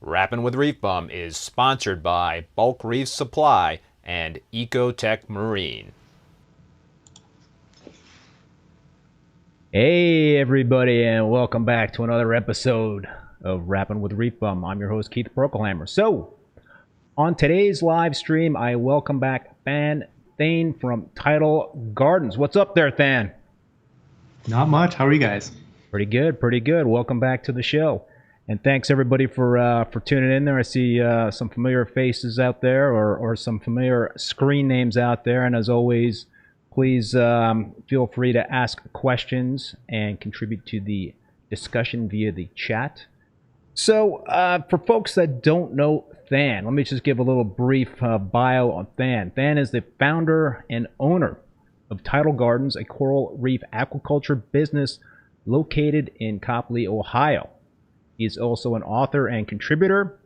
Rappin with ReefBum is sponsored by Bulk Reef Supply and Ecotech Marine. Hey everybody, and welcome back to another episode of Rappin with ReefBum. I'm your host Keith Berkelhamer. So, on today's live stream, I welcome back Than Thein from Tidal Gardens. What's up there, Than? Not much. How are you guys? Pretty good, pretty good. Welcome back to the show. And thanks everybody for tuning in there. I see some familiar faces out there, or some familiar screen names out there. And as always, please feel free to ask questions and contribute to the discussion via the chat. So for folks that don't know Than, let me just give a little brief bio on Than. Than is the founder and owner of Tidal Gardens, a coral reef aquaculture business located in Copley, Ohio. He is also an author and contributor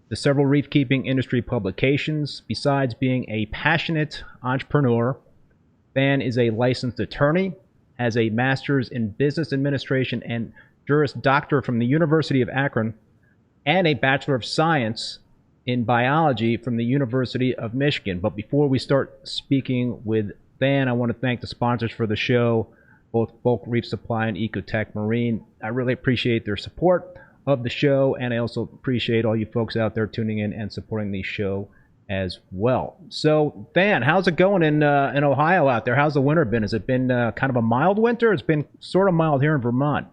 to several reef keeping industry publications. Besides being a passionate entrepreneur, Than is a licensed attorney, has a master's in business administration and Juris Doctor from the University of Akron, and a Bachelor of Science in biology from the University of Michigan. But before we start speaking with Than, I want to thank the sponsors for the show, both Bulk Reef Supply and Ecotech Marine. I really appreciate their support of the show, and I also appreciate all you folks out there tuning in and supporting the show as well. So, Than, how's it going in Ohio out there? How's the winter been? Has it been kind of a mild winter? It's been sort of mild here in Vermont.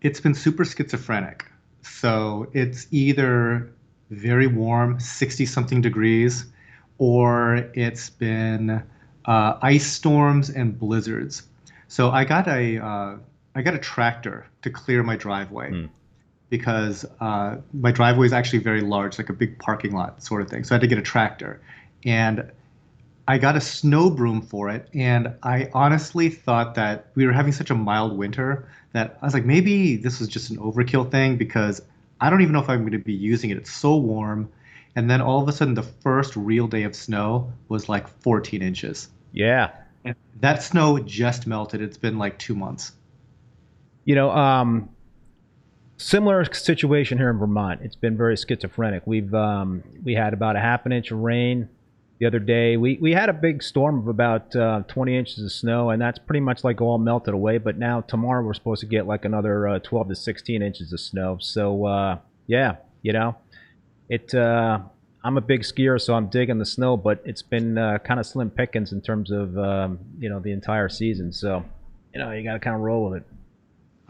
It's been super schizophrenic. So it's either very warm, 60-something degrees, or it's been ice storms and blizzards. So I got a tractor to clear my driveway. Because my driveway is actually very large, like a big parking lot sort of thing. So I had to get a tractor. And I got a snow broom for it. And I honestly thought that we were having such a mild winter that I was like, maybe this was just an overkill thing, because I don't even know if I'm going to be using it. It's so warm. And then all of a sudden, the first real day of snow was like 14 inches. Yeah. And that snow just melted. It's been like 2 months. You know, similar situation here in Vermont. It's been very schizophrenic. We had about a half an inch of rain the other day. We had a big storm of about 20 inches of snow, and that's pretty much like all melted away. But now tomorrow we're supposed to get like another 12 to 16 inches of snow. So Yeah, you know, it. I'm a big skier, so I'm digging the snow, but it's been kind of slim pickings in terms of the entire season. So, you got to kind of roll with it.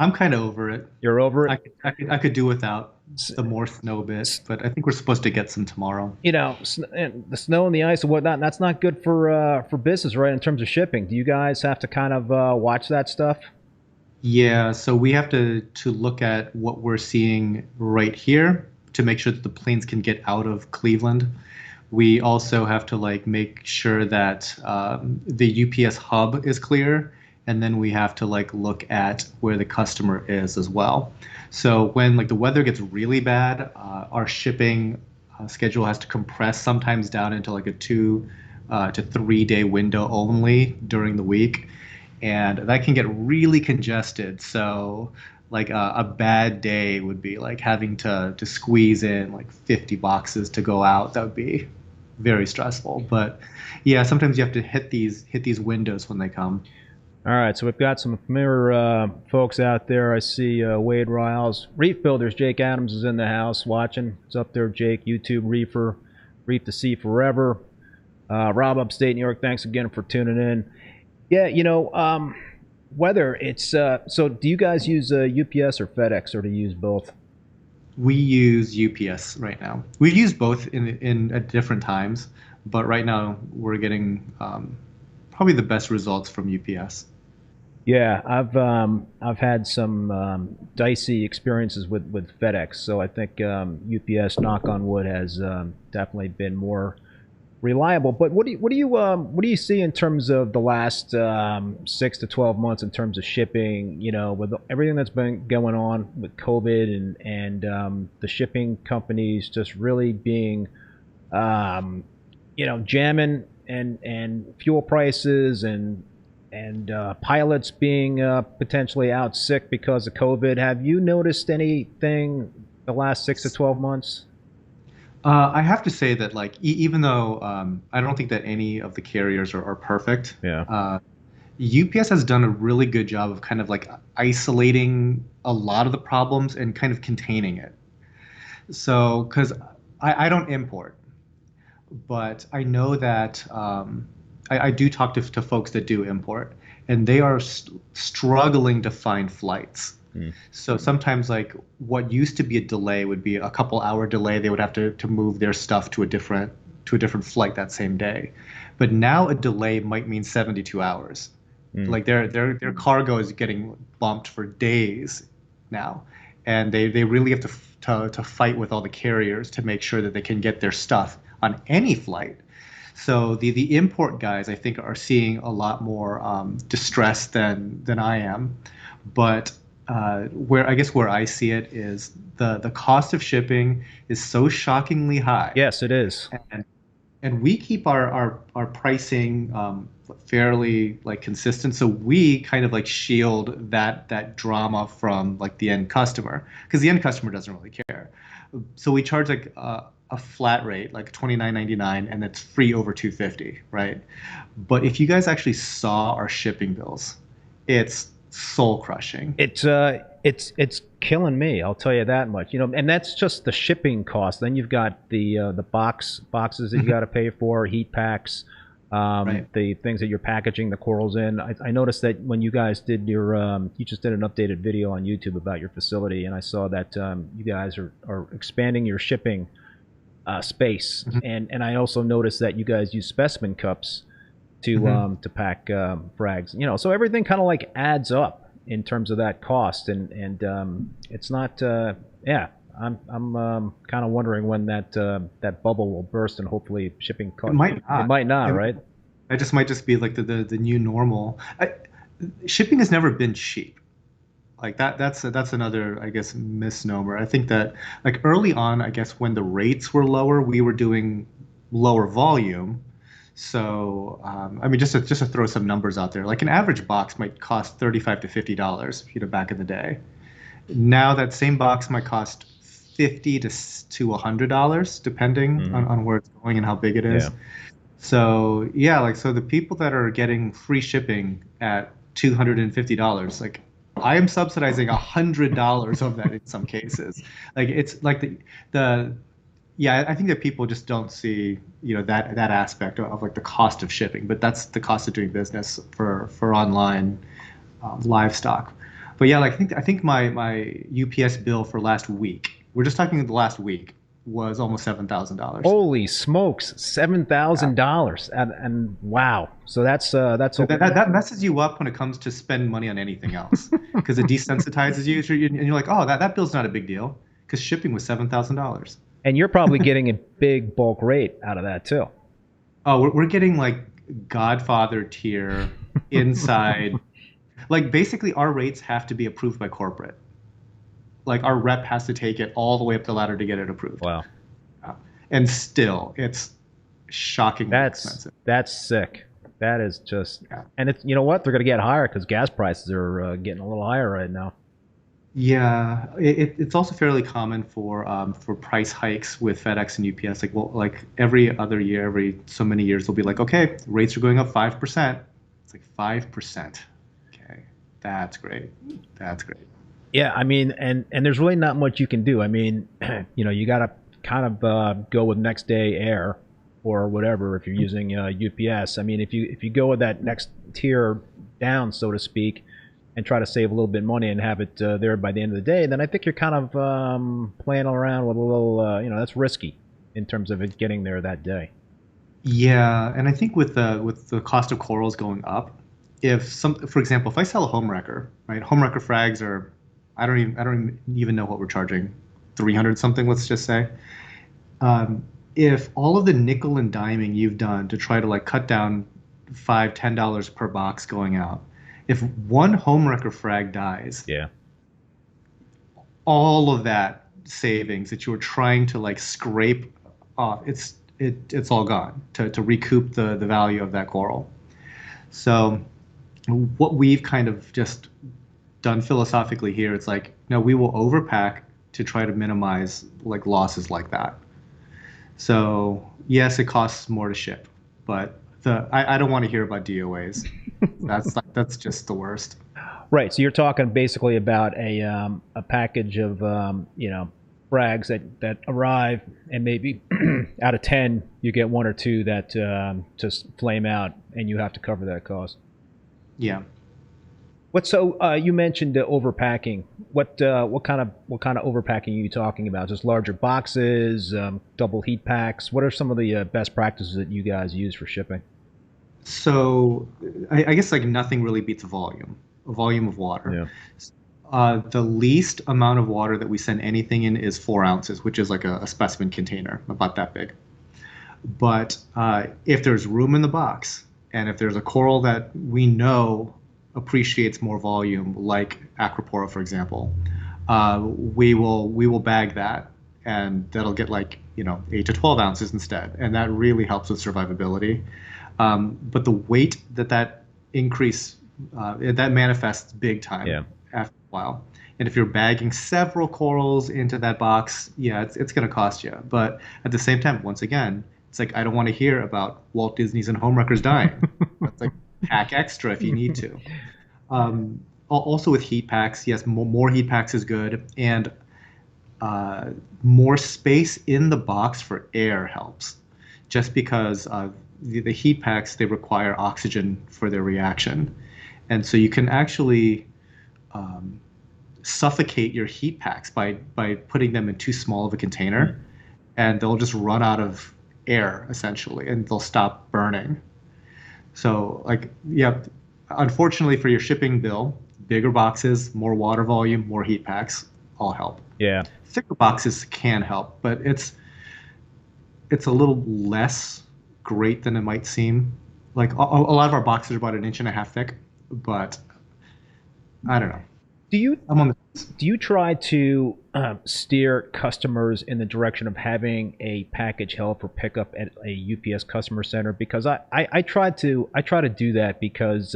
I'm kind of over it. You're over it. I could do without S- the more snow bit, s- but I think we're supposed to get some tomorrow. and the snow and the ice and whatnot. That's not good for business, right? In terms of shipping, do you guys have to kind of watch that stuff? Yeah, so we have to look at what we're seeing right here to make sure that the planes can get out of Cleveland. We also have to like make sure that the UPS hub is clear, and then we have to like look at where the customer is as well. So when like the weather gets really bad, our shipping schedule has to compress sometimes down into like a 2 to 3 day window only during the week, and that can get really congested. So like a bad day would be like having to squeeze in like 50 boxes to go out. That would be very stressful. But yeah, sometimes you have to hit these windows when they come. All right, so we've got some familiar folks out there. I see Wade Riles, Reef Builders. Jake Adams is in the house watching. It's up there, Jake. YouTube Reefer, Reef to Sea Forever. Rob, upstate New York. Thanks again for tuning in. Yeah, weather. It's so. Do you guys use UPS or FedEx, or do you use both? We use UPS right now. We've used both in at different times, but right now we're getting probably the best results from UPS. Yeah, I've had some dicey experiences with FedEx, so I think UPS, knock on wood, has definitely been more reliable. But what do you see in terms of the last 6 to 12 months in terms of shipping? With everything that's been going on with COVID and the shipping companies just really being jamming and fuel prices and pilots being potentially out sick because of COVID. Have you noticed anything the last 6 to 12 months? I have to say that like even though I don't think that any of the carriers are perfect, Yeah. UPS has done a really good job of kind of like isolating a lot of the problems and kind of containing it. So, because I don't import, but I know that I do talk to folks that do import, and they are struggling to find flights. Hmm. So sometimes, like what used to be a delay would be a couple hour delay. They would have to move their stuff to a different flight that same day. But now a delay might mean 72 hours. Hmm. Like their cargo is getting bumped for days now, and they really have to fight with all the carriers to make sure that they can get their stuff on any flight. So the import guys, I think, are seeing a lot more distress than I am. But where I see it is the cost of shipping is so shockingly high, Yes, it is. and and we keep our pricing fairly like consistent. So we kind of like shield that drama from like the end customer, because the end customer doesn't really care. So we charge like a flat rate, like 29.99, and it's free over 250, right? But if you guys actually saw our shipping bills, it's soul crushing. It's killing me. I'll tell you that much. And that's just the shipping cost. Then you've got the boxes that you got to pay for, heat packs, Right. the things that you're packaging the corals in. I noticed that when you guys did you just did an updated video on YouTube about your facility, and I saw that you guys are expanding your shipping space, Mhm. and I also noticed that you guys use specimen cups to pack frags. So everything kind of like adds up in terms of that cost, and it's not. Yeah, I'm kind of wondering when that bubble will burst, and hopefully shipping It cost. might It not. might not, It, right? it just might just be like the new normal. Shipping has never been cheap. Like that's another, I guess, misnomer. I think that like early on, I guess when the rates were lower, we were doing lower volume. So I mean, just to throw some numbers out there, like an average box might cost $35 to $50, back in the day. Now that same box might cost 50 to $100, depending Hmm. on where it's going and how big it Yeah. is. So yeah, like so the people that are getting free shipping at $250, like I am subsidizing $100 of that in some cases. Like it's like the yeah, I think that people just don't see, that aspect of like the cost of shipping, but that's the cost of doing business for online livestock. But yeah, like I think my UPS bill for last week, we're just talking the last week, was almost $7,000. Holy smokes, Yeah. $7,000, and wow. So that's So that messes you up when it comes to spend money on anything else because it desensitizes you, so and you're like, oh, that bill's not a big deal because shipping was $7,000. and you're probably getting a big bulk rate out of that too. Oh, we're getting like Godfather tier inside. Like basically, our rates have to be approved by corporate. Like our rep has to take it all the way up the ladder to get it approved. Wow, And still, it's shockingly expensive. that's sick. That is just, Yeah. and it's, you know what, they're going to get higher because gas prices are getting a little higher right now. Yeah, it's also fairly common for price hikes with FedEx and UPS. Like, well, like every other year, every so many years, they'll be like, okay, rates are going up 5%. It's like 5%. Okay, that's great. That's great. Yeah, I mean, and there's really not much you can do. I mean, you got to kind of go with next day air or whatever if you're using UPS. I mean, if you go with that next tier down, so to speak, and try to save a little bit of money and have it there by the end of the day, then I think you're kind of playing around with a little, that's risky in terms of it getting there that day. Yeah, and I think with the cost of corals going up, for example, if I sell a home wrecker, right? Home wrecker frags are, I don't even know what we're charging, 300 something, let's just say. If all of the nickel and diming you've done to try to like cut down $5, $10 per box going out, if one home wrecker frag dies, Yeah. all of that savings that you were trying to like scrape off, it's all gone to recoup the value of that coral. So what we've kind of just done philosophically here, it's like, no, we will overpack to try to minimize like losses like that. So yes, it costs more to ship, but I don't want to hear about DOAs. That's just the worst. Right. So you're talking basically about a package of frags that arrive, and maybe out of 10 you get one or two that just flame out, and you have to cover that cost. Yeah. You mentioned overpacking. What kind of overpacking are you talking about? Just larger boxes, double heat packs. What are some of the best practices that you guys use for shipping? So I guess like nothing really beats a volume of water. Yeah. The least amount of water that we send anything in is 4 ounces, which is like a specimen container, about that big. But if there's room in the box, and if there's a coral that we know appreciates more volume, like Acropora, for example, we will bag that, and that'll get like 8 to 12 ounces instead, and that really helps with survivability. But the weight that increase that manifests big time. Yeah. After a while. And if you're bagging several corals into that box, yeah, it's going to cost you. But at the same time, once again, it's like I don't want to hear about Walt Disney's and homewreckers dying. It's like pack extra if you need to. Also with heat packs, yes, more heat packs is good, and more space in the box for air helps. Just because the heat packs, they require oxygen for their reaction, and so you can actually suffocate your heat packs by putting them in too small of a container, and they'll just run out of air essentially, and they'll stop burning. So like, yeah, unfortunately for your shipping bill, bigger boxes, more water volume, more heat packs all help. Yeah. Thicker boxes can help, but it's a little less great than it might seem. Like a lot of our boxes are about 1.5 inches thick, but I don't know. Do you try to steer customers in the direction of having a package held for pickup at a UPS customer center? Because I try to do that, because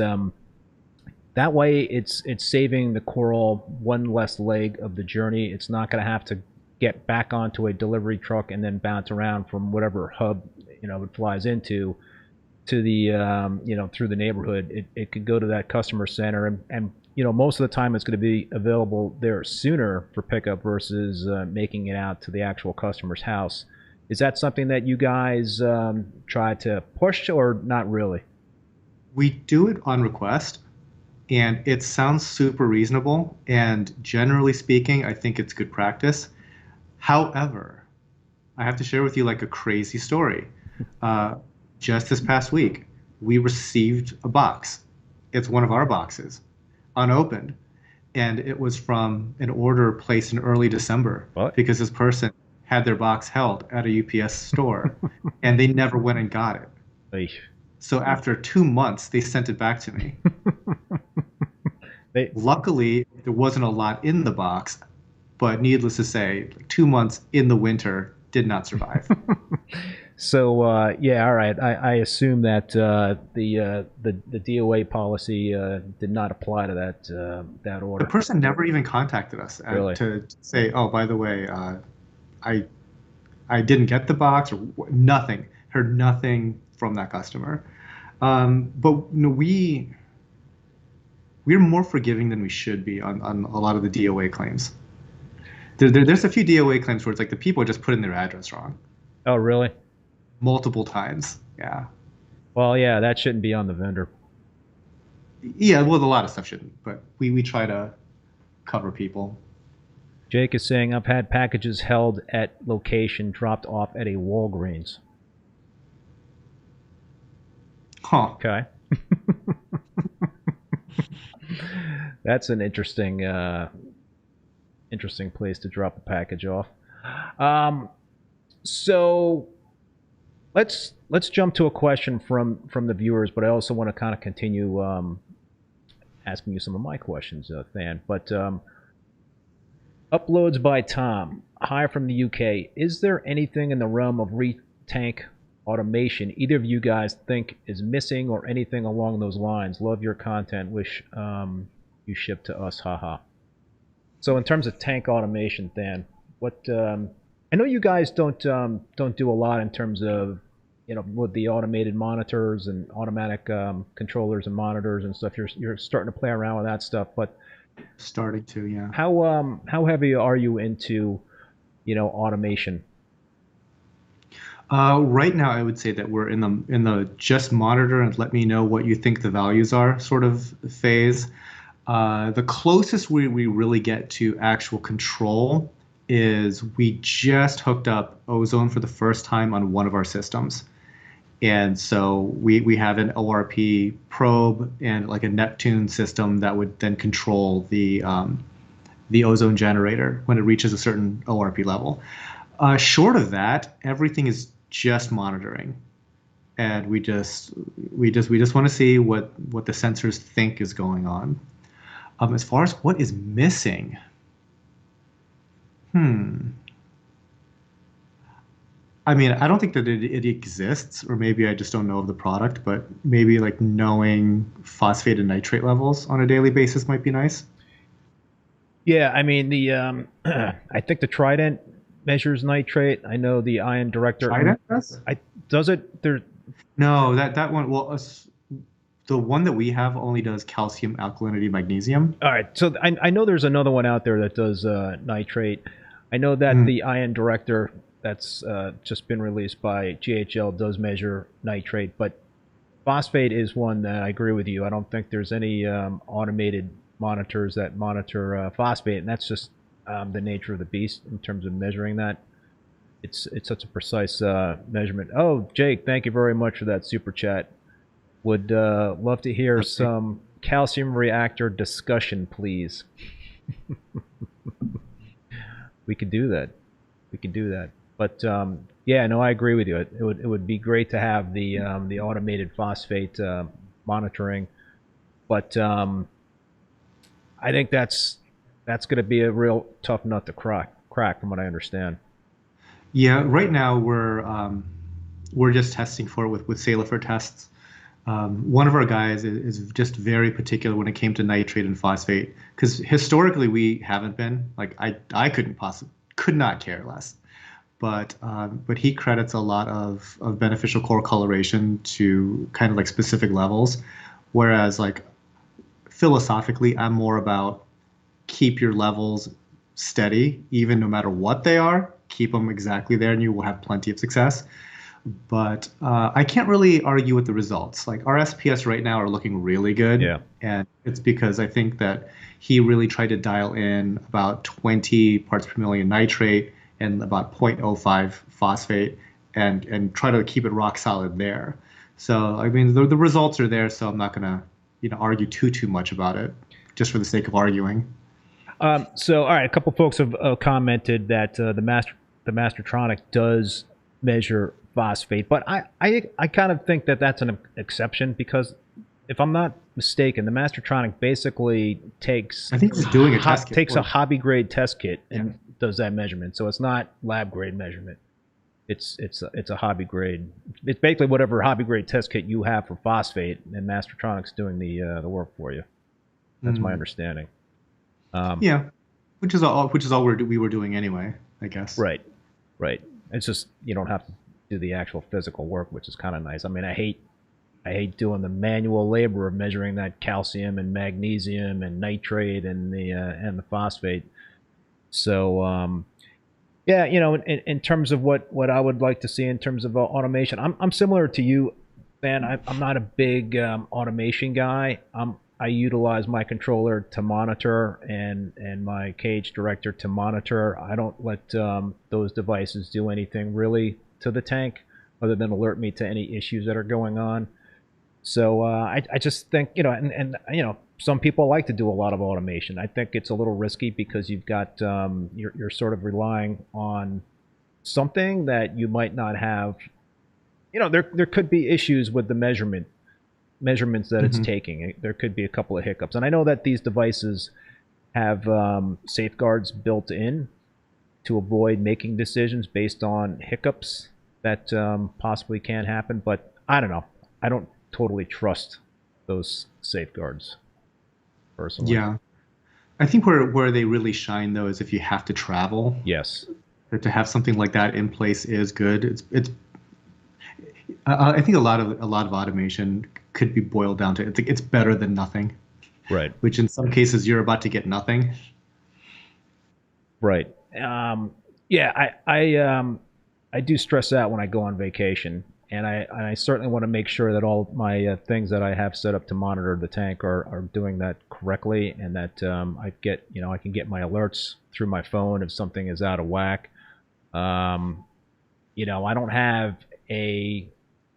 that way it's saving the coral one less leg of the journey. It's not going to have to get back onto a delivery truck and then bounce around from whatever hub it flies into to the through the neighborhood. It could go to that customer center, and you know, most of the time it's going to be available there sooner for pickup versus making it out to the actual customer's house. Is that something that you guys try to push, or not really? We do it on request, and it sounds super reasonable. And generally speaking, I think it's good practice. However, I have to share with you like a crazy story. Just this past week, we received a box. It's one of our boxes, unopened, and it was from an order placed in early December. What? Because this person had their box held at a UPS store, and they never went and got it. Eesh. So after 2 months, they sent it back to me. Luckily, there wasn't a lot in the box, but needless to say, 2 months in the winter did not survive. So yeah, all right. I assume that the DOA policy did not apply to that order. The person never even contacted us Really? to say, "Oh, by the way, I didn't get the box," or nothing. Heard nothing from that customer. But you know, we're more forgiving than we should be on a lot of the DOA claims. There's a few DOA claims where it's like the people just put in their address wrong Oh, really? multiple times. Yeah. Well, yeah, that shouldn't be on the vendor. Yeah, well, a lot of stuff shouldn't, but we try to cover people. Jake is saying, I've had packages held at location dropped off at a Walgreens. Huh. Okay. That's an interesting interesting place to drop a package off. So let's jump to a question from the viewers, but I also want to kind of continue asking you some of my questions, Than. But uploads by Tom. Hi from the UK. Is there anything in the realm of tank automation either of you guys think is missing, or anything along those lines? Love your content. Wish you ship to us. Haha. So in terms of tank automation, Than, what I know you guys don't do a lot in terms of, you know, with the automated monitors and automatic controllers and monitors and stuff. You're starting to play around with that stuff, but Starting to, yeah. how heavy are you into, you know, automation? Right now, I would say that we're in the just monitor and let me know what you think the values are sort of phase. The closest we really get to actual control is we just hooked up Ozone for the first time on one of our systems. And so we have an ORP probe and like a Neptune system that would then control the ozone generator when it reaches a certain ORP level. Short of that, everything is just monitoring, and we just want to see what the sensors think is going on. As far as what is missing, I mean, I don't think that it exists, or maybe I just don't know of the product, but maybe like knowing phosphate and nitrate levels on a daily basis might be nice. Yeah, I mean the I think the Trident measures nitrate. I know the Ion Director. Trident does? Does it? There. No, that one. Well, the one that we have only does calcium, alkalinity, magnesium. All right. So I know there's another one out there that does nitrate. I know that the Ion Director that's just been released by GHL does measure nitrate, but phosphate is one that I agree with you. I don't think there's any automated monitors that monitor phosphate, and that's just the nature of the beast in terms of measuring that. It's such a precise measurement. Oh, Jake, thank you very much for that super chat. Would love to hear some calcium reactor discussion, please. We could do that. We could do that. But yeah, no, I agree with you. It would be great to have the automated phosphate monitoring, but I think that's going to be a real tough nut to crack, from what I understand. Yeah, right now we're just testing for it with Sailor tests. One of our guys is just very particular when it came to nitrate and phosphate, because historically we haven't been. Like I could not care less. But he credits a lot of beneficial core coloration to kind of like specific levels, whereas like philosophically, I'm more about keep your levels steady, even no matter what they are. Keep them exactly there, and you will have plenty of success. But I can't really argue with the results. Like our SPS right now are looking really good. Yeah. And it's because I think that he really tried to dial in about 20 parts per million nitrate and about 0.05 phosphate and try to keep it rock solid there. So, I mean, the results are there, so I'm not going to, argue too much about it just for the sake of arguing. So, all right, a couple folks have commented that the Mastertronic does measure phosphate, but I kind of think that that's an exception, because if I'm not mistaken, the Mastertronic basically takes I think it's doing a test kit takes a hobby grade test kit and does that measurement. So it's not lab grade measurement. It's a hobby grade. It's basically whatever hobby grade test kit you have for phosphate, and Mastertronic's doing the work for you. That's my understanding. Yeah, which is all we were doing anyway, I guess. Right. It's just you don't have to do the actual physical work, which is kind of nice. I mean, I hate doing the manual labor of measuring that calcium and magnesium and nitrate and the phosphate. So yeah, in terms of what I would like to see in terms of automation, I'm similar to you, Than. I'm not a big automation guy. I utilize my controller to monitor and my cage director to monitor. I don't let those devices do anything really to the tank other than alert me to any issues that are going on. So I just think, and some people like to do a lot of automation. I think it's a little risky because you've got you're sort of relying on something that you might not have. There could be issues with the measurements that it's taking. There could be a couple of hiccups, and I know that these devices have safeguards built in to avoid making decisions based on hiccups that possibly can happen. But I don't know. I don't totally trust those safeguards personally. Yeah, I think where they really shine though is if you have to travel. Yes. To have something like that in place is good. I think a lot of automation could be boiled down to it's better than nothing. Right. Which in some cases you're about to get nothing. Right. Yeah. I do stress out when I go on vacation, and I certainly want to make sure that all my things that I have set up to monitor the tank are doing that correctly, and that I can get my alerts through my phone if something is out of whack. I don't have a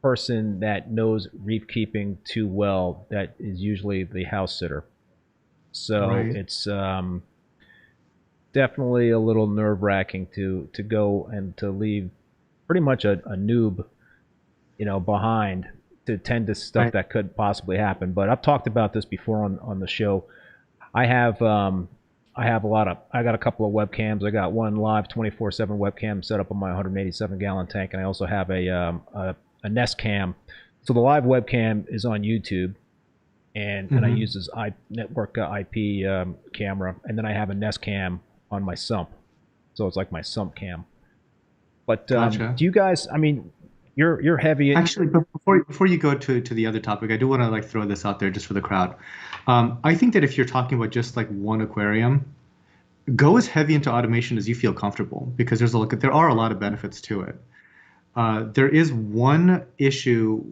person that knows reef keeping too well. That is usually the house sitter. So Right. it's definitely a little nerve-wracking to go and to leave pretty much a noob, behind to tend to stuff Right. that could possibly happen. But I've talked about this before on the show. I got a couple of webcams. I got one live 24/7 webcam set up on my 187 gallon tank, and I also have a Nest cam. So the live webcam is on YouTube, and I use this network IP camera, and then I have a Nest cam on my sump. So it's like my sump cam. But Gotcha. do you guys? I mean, you're heavy. Actually, but before you go to the other topic, I do want to throw this out there just for the crowd. I think that if you're talking about just one aquarium, go as heavy into automation as you feel comfortable, because there are a lot of benefits to it. There is one issue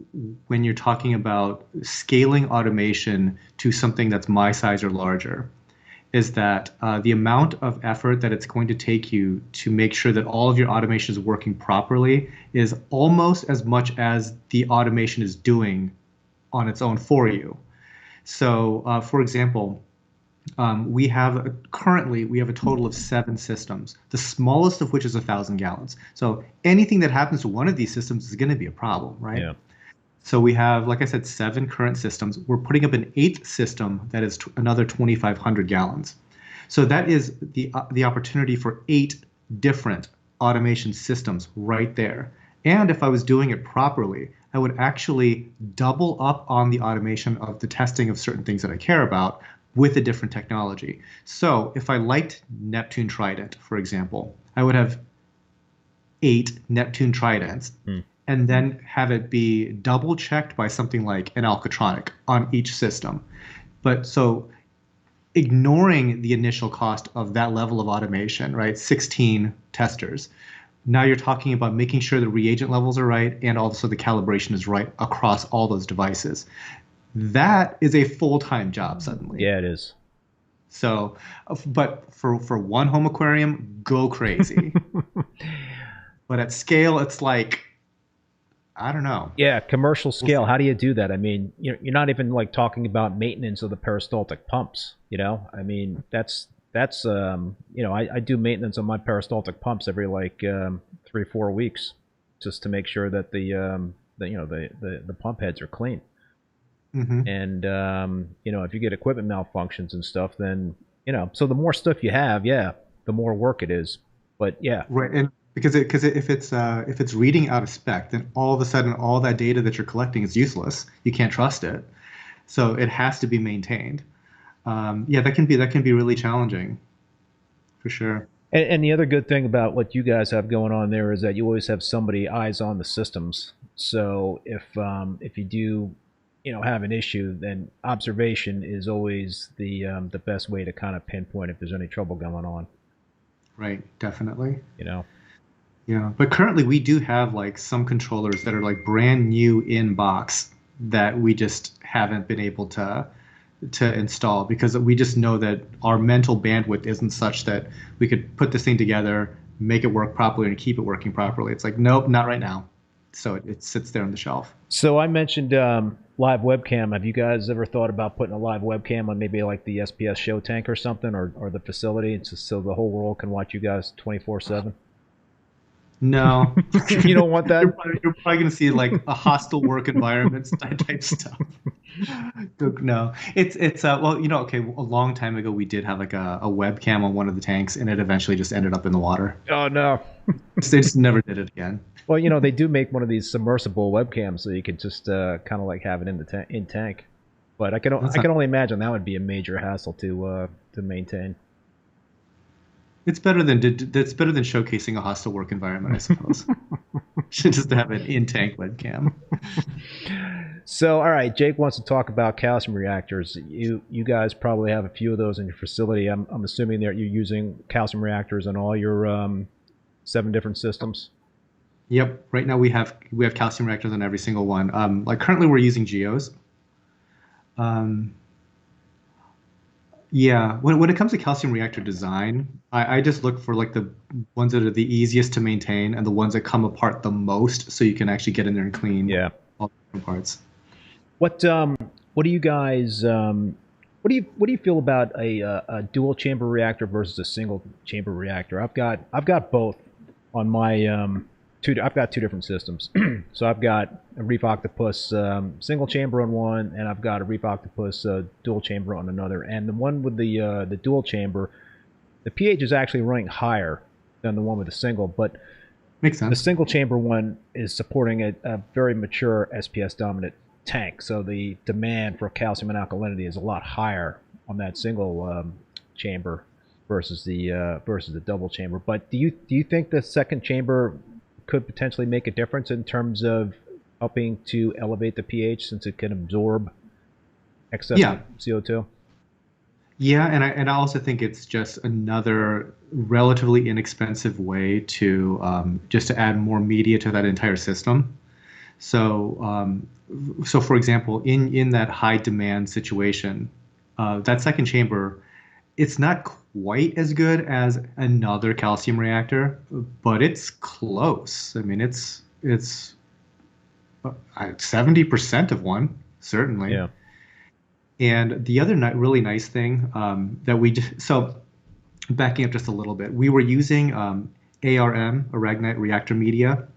when you're talking about scaling automation to something that's my size or larger, is that the amount of effort that it's going to take you to make sure that all of your automation is working properly is almost as much as the automation is doing on its own for you. So, for example, currently we have a total of 7 systems, the smallest of which is 1,000 gallons. So anything that happens to one of these systems is going to be a problem, right? Yeah. So we have, like I said, 7 current systems. We're putting up an 8th system that is another 2,500 gallons. So that is the opportunity for 8 different automation systems right there. And if I was doing it properly, I would actually double up on the automation of the testing of certain things that I care about with a different technology. So if I liked Neptune Trident, for example, I would have 8 Neptune Tridents and then have it be double checked by something like an Alcatronic on each system. But so ignoring the initial cost of that level of automation, right? 16 testers. Now you're talking about making sure the reagent levels are right and also the calibration is right across all those devices. That is a full-time job suddenly. Yeah, it is. So, but for one home aquarium, go crazy. But at scale, it's like, I don't know. Yeah, commercial scale. How do you do that? I mean, you're not even like talking about maintenance of the peristaltic pumps. You know, I mean, that's I do maintenance on my peristaltic pumps every like 3-4 weeks, just to make sure that the pump heads are clean. Mm-hmm. And if you get equipment malfunctions and stuff, then so the more stuff you have, yeah, the more work it is. But yeah, right. And because if it's reading out of spec, then all of a sudden all that data that you're collecting is useless. You can't trust it, so it has to be maintained. Yeah, that can be really challenging, for sure. And the other good thing about what you guys have going on there is that you always have somebody eyes on the systems. So if you do have an issue, then observation is always the best way to kind of pinpoint if there's any trouble going on. Right, definitely. Yeah, but currently we do have like some controllers that are like brand new in box that we just haven't been able to install because we just know that our mental bandwidth isn't such that we could put this thing together, make it work properly, and keep it working properly. It's like, nope, not right now. So it sits there on the shelf. So I mentioned live webcam. Have you guys ever thought about putting a live webcam on maybe like the SPS show tank or something, or the facility, so the whole world can watch you guys 24/7? No. You don't want that? You're probably going to see like a hostile work environment type stuff. No, it's well, okay, a long time ago we did have like a webcam on one of the tanks, and it eventually just ended up in the water. Oh no. They just never did it again. Well, they do make one of these submersible webcams, so you could just kind of like have it in the in tank. But I can only imagine that would be a major hassle to maintain. It's better than showcasing a hostile work environment, I suppose. Just to have an in-tank webcam. So, all right, Jake wants to talk about calcium reactors. You guys probably have a few of those in your facility. I'm assuming that you're using calcium reactors on all your 7 different systems. Yep. Right now we have calcium reactors on every single one. Like currently we're using geos. Yeah, when it comes to calcium reactor design, I just look for like the ones that are the easiest to maintain and the ones that come apart the most, so you can actually get in there and clean all the different parts. What do you guys what do you feel about a dual chamber reactor versus a single chamber reactor? I've got both on my I've got 2 different systems. So I've got a Reef Octopus single chamber on one, and I've got a Reef Octopus dual chamber on another. And the one with the dual chamber, the pH is actually running higher than the one with the single, but makes sense. The single chamber one is supporting a very mature SPS dominant tank, so the demand for calcium and alkalinity is a lot higher on that single chamber versus the double chamber. But do you think the second chamber could potentially make a difference in terms of helping to elevate the pH, since it can absorb excess CO2? Yeah, and I also think it's just another relatively inexpensive way to just to add more media to that entire system. So so for example, in that high demand situation, that second chamber, it's not quite as good as another calcium reactor, but it's close. I mean, it's 70% of one, certainly. Yeah. And the other really nice thing that so backing up just a little bit, we were using ARM, Aragonite reactor media,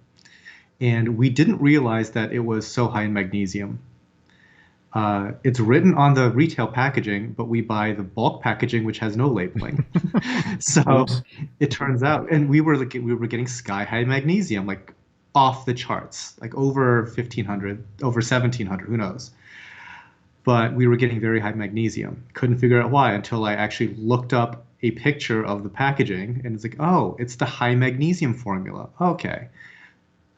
and we didn't realize that it was so high in magnesium. It's written on the retail packaging, but we buy the bulk packaging, which has no labeling. So it turns out, and we were getting sky high magnesium, like off the charts, like over 1,500, over 1,700, who knows? But we were getting very high magnesium. Couldn't figure out why until I actually looked up a picture of the packaging, and it's like, oh, it's the high magnesium formula. Okay.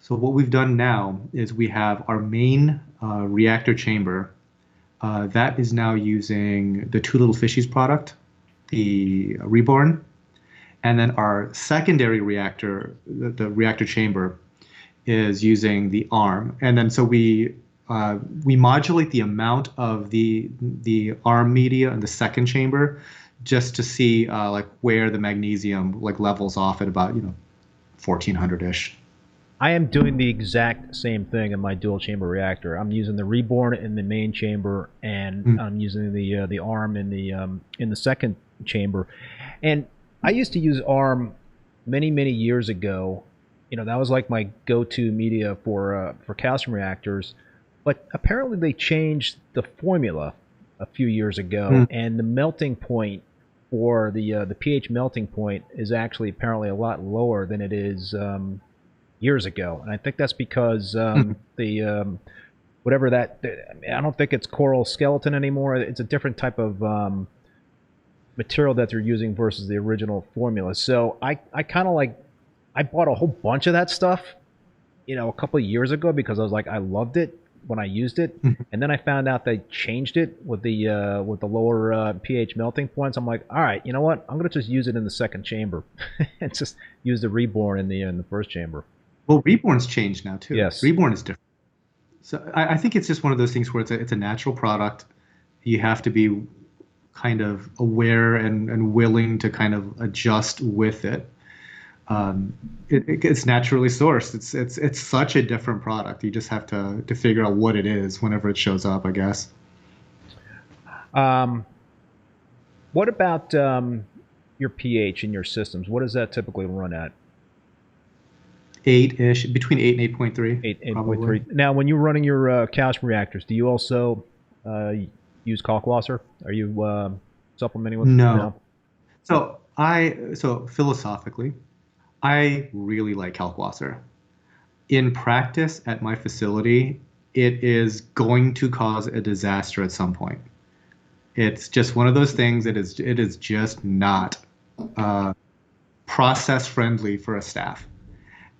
So what we've done now is we have our main reactor chamber That is now using the Two Little Fishies product, the Reborn. And then our secondary reactor, the reactor chamber, is using the arm. And then so we modulate the amount of the arm media in the second chamber just to see like where the magnesium like levels off at about 1400-ish. I am doing the exact same thing in my dual chamber reactor. I'm using the Reborn in the main chamber, and I'm using the arm in the second chamber. And I used to use arm many years ago. That was like my go-to media for calcium reactors. But apparently they changed the formula a few years ago, and the melting point for the pH melting point is actually apparently a lot lower than it is years ago. And I think that's because whatever that, I don't think it's coral skeleton anymore. It's a different type of material that they're using versus the original formula. So I kind of like, I bought a whole bunch of that stuff, a couple of years ago because I was like, I loved it when I used it, and then I found out they changed it with the lower pH melting points. I'm like, all right, you know what? I'm gonna just use it in the second chamber, and just use the Reborn in the first chamber. Well, Reborn's changed now too. Yes, Reborn is different. So I think it's just one of those things where it's a natural product. You have to be kind of aware and willing to kind of adjust with it. It's naturally sourced. It's such a different product. You just have to figure out what it is whenever it shows up, I guess. What about your pH in your systems? What does that typically run at? 8-ish, between 8 and 8.3. 8.3. Now, when you're running your calcium reactors, do you also use Kalkwasser? Are you supplementing with? No. So philosophically, I really like Kalkwasser. In practice at my facility, it is going to cause a disaster at some point. It's just one of those things that it is just not process friendly for a staff.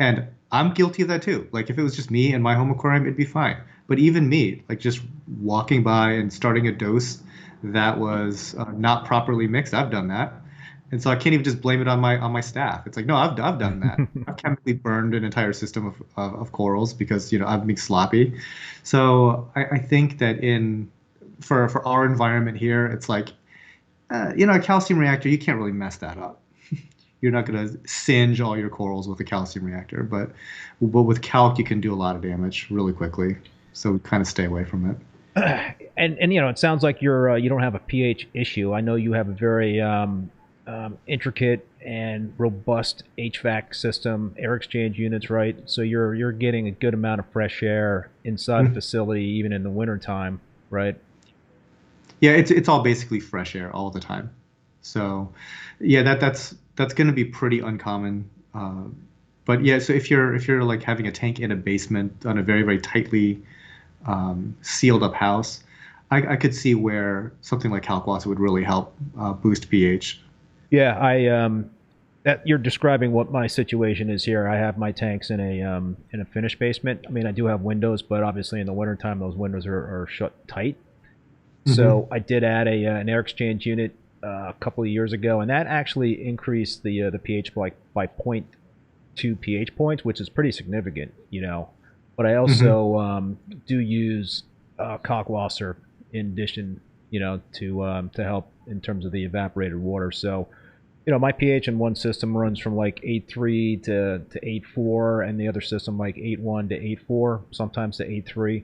And I'm guilty of that too. Like if it was just me and my home aquarium, it'd be fine. But even me, like just walking by and starting a dose that was not properly mixed, I've done that. And so I can't even just blame it on my staff. It's like, no, I've done that. I've chemically burned an entire system of corals because I've mixed sloppy. So I think that for our environment here, it's like a calcium reactor, you can't really mess that up. You're not going to singe all your corals with a calcium reactor, but with Kalk you can do a lot of damage really quickly. So we kind of stay away from it. And it sounds like you don't have a pH issue. I know you have a very intricate and robust HVAC system, air exchange units, right? So you're getting a good amount of fresh air inside the facility, even in the wintertime, right? Yeah, it's all basically fresh air all the time. So yeah, that's going to be pretty uncommon. But yeah, so if you're like having a tank in a basement on a very, very tightly sealed up house, I could see where something like Kalkwasser would really help boost pH. Yeah, that you're describing what my situation is here. I have my tanks in a finished basement. I mean, I do have windows, but obviously in the wintertime those windows are shut tight. So I did add an air exchange unit a couple of years ago, and that actually increased the pH by 0.2 pH points, which is pretty significant, But I also do use Kalkwasser in addition, to help in terms of the evaporated water. So, my pH in one system runs from like 8.3 to 8.4, and the other system like 8.1 to 8.4, sometimes to 8.3.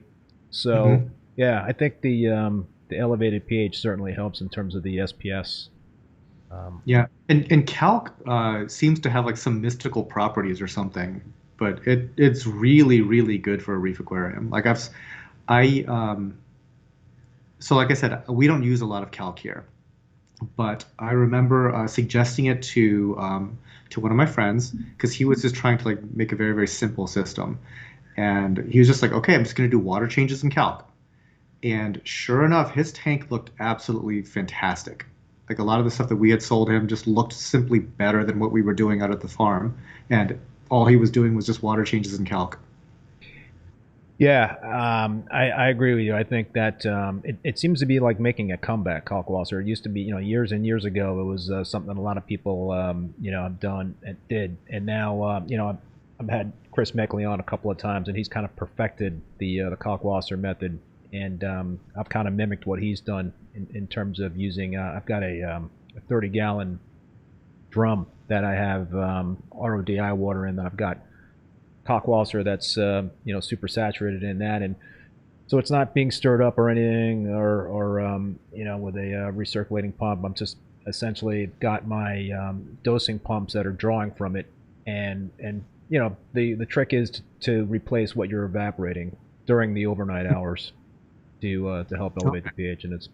So, yeah, I think the elevated pH certainly helps in terms of the SPS. Yeah, and Kalk seems to have like some mystical properties or something, but it's really, really good for a reef aquarium. Like so like I said, we don't use a lot of Kalk here, but I remember suggesting it to one of my friends because he was just trying to like make a very, very simple system, and he was just like, okay, I'm just going to do water changes in Kalk. And sure enough, his tank looked absolutely fantastic. Like a lot of the stuff that we had sold him just looked simply better than what we were doing out at the farm. And all he was doing was just water changes in Kalk. Yeah, I agree with you. I think that it seems to be like making a comeback, Kalkwasser. It used to be, years and years ago, it was something a lot of people, have done and did. And now, I've had Chris Meckley on a couple of times, and he's kind of perfected the Kalkwasser method. And I've kind of mimicked what he's done in terms of using, I've got a 30-gallon drum that I have RODI water in that I've got Kalkwasser that's super saturated in that, and so it's not being stirred up or anything, or with a recirculating pump. I'm just essentially got my dosing pumps that are drawing from it, and the trick is to replace what you're evaporating during the overnight hours to help elevate the pH, and it's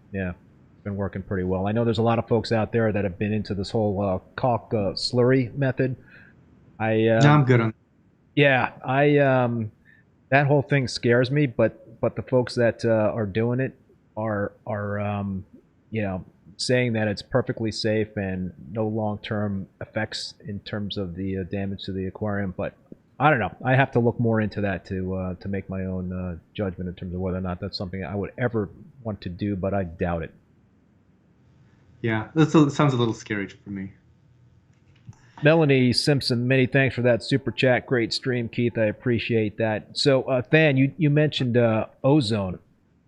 been working pretty well. I know there's a lot of folks out there that have been into this whole caulk slurry method. No, I'm good on. Yeah, that whole thing scares me, but the folks that are doing it are saying that it's perfectly safe and no long-term effects in terms of the damage to the aquarium. But I don't know. I have to look more into that to make my own judgment in terms of whether or not that's something I would ever want to do, but I doubt it. Yeah, that sounds a little scary for me. Melanie Simpson, many thanks for that super chat. Great stream, Keith. I appreciate that. So, Than, you mentioned ozone.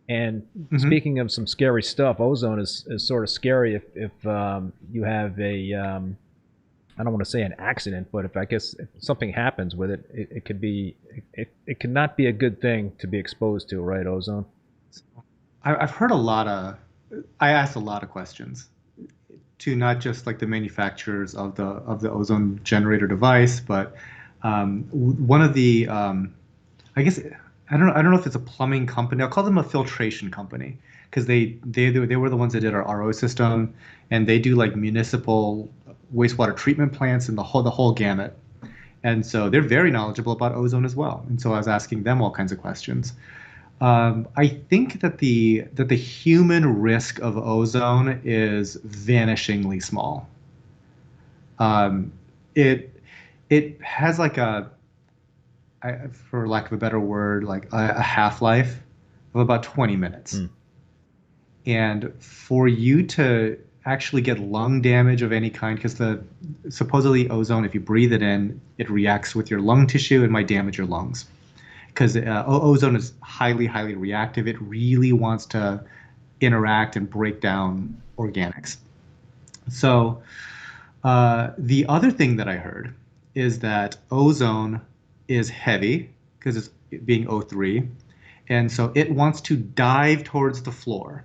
And speaking of some scary stuff, ozone is sort of scary if you have a, I don't want to say an accident, but if something happens with it, it could be, it could not be a good thing to be exposed to, right, ozone? I've heard I asked a lot of questions to not just like the manufacturers of the ozone generator device, but one of the I guess I don't know if it's a plumbing company. I'll call them a filtration company because they were the ones that did our RO system, and they do like municipal wastewater treatment plants and the whole gamut. And so they're very knowledgeable about ozone as well. And so I was asking them all kinds of questions. I think that the human risk of ozone is vanishingly small. It has like for lack of a better word, like a half-life of about 20 minutes. And for you to actually get lung damage of any kind, because supposedly ozone, if you breathe it in, it reacts with your lung tissue and might damage your lungs. Because ozone is highly, highly reactive. It really wants to interact and break down organics. So the other thing that I heard is that ozone is heavy because it's being O3. And so it wants to dive towards the floor.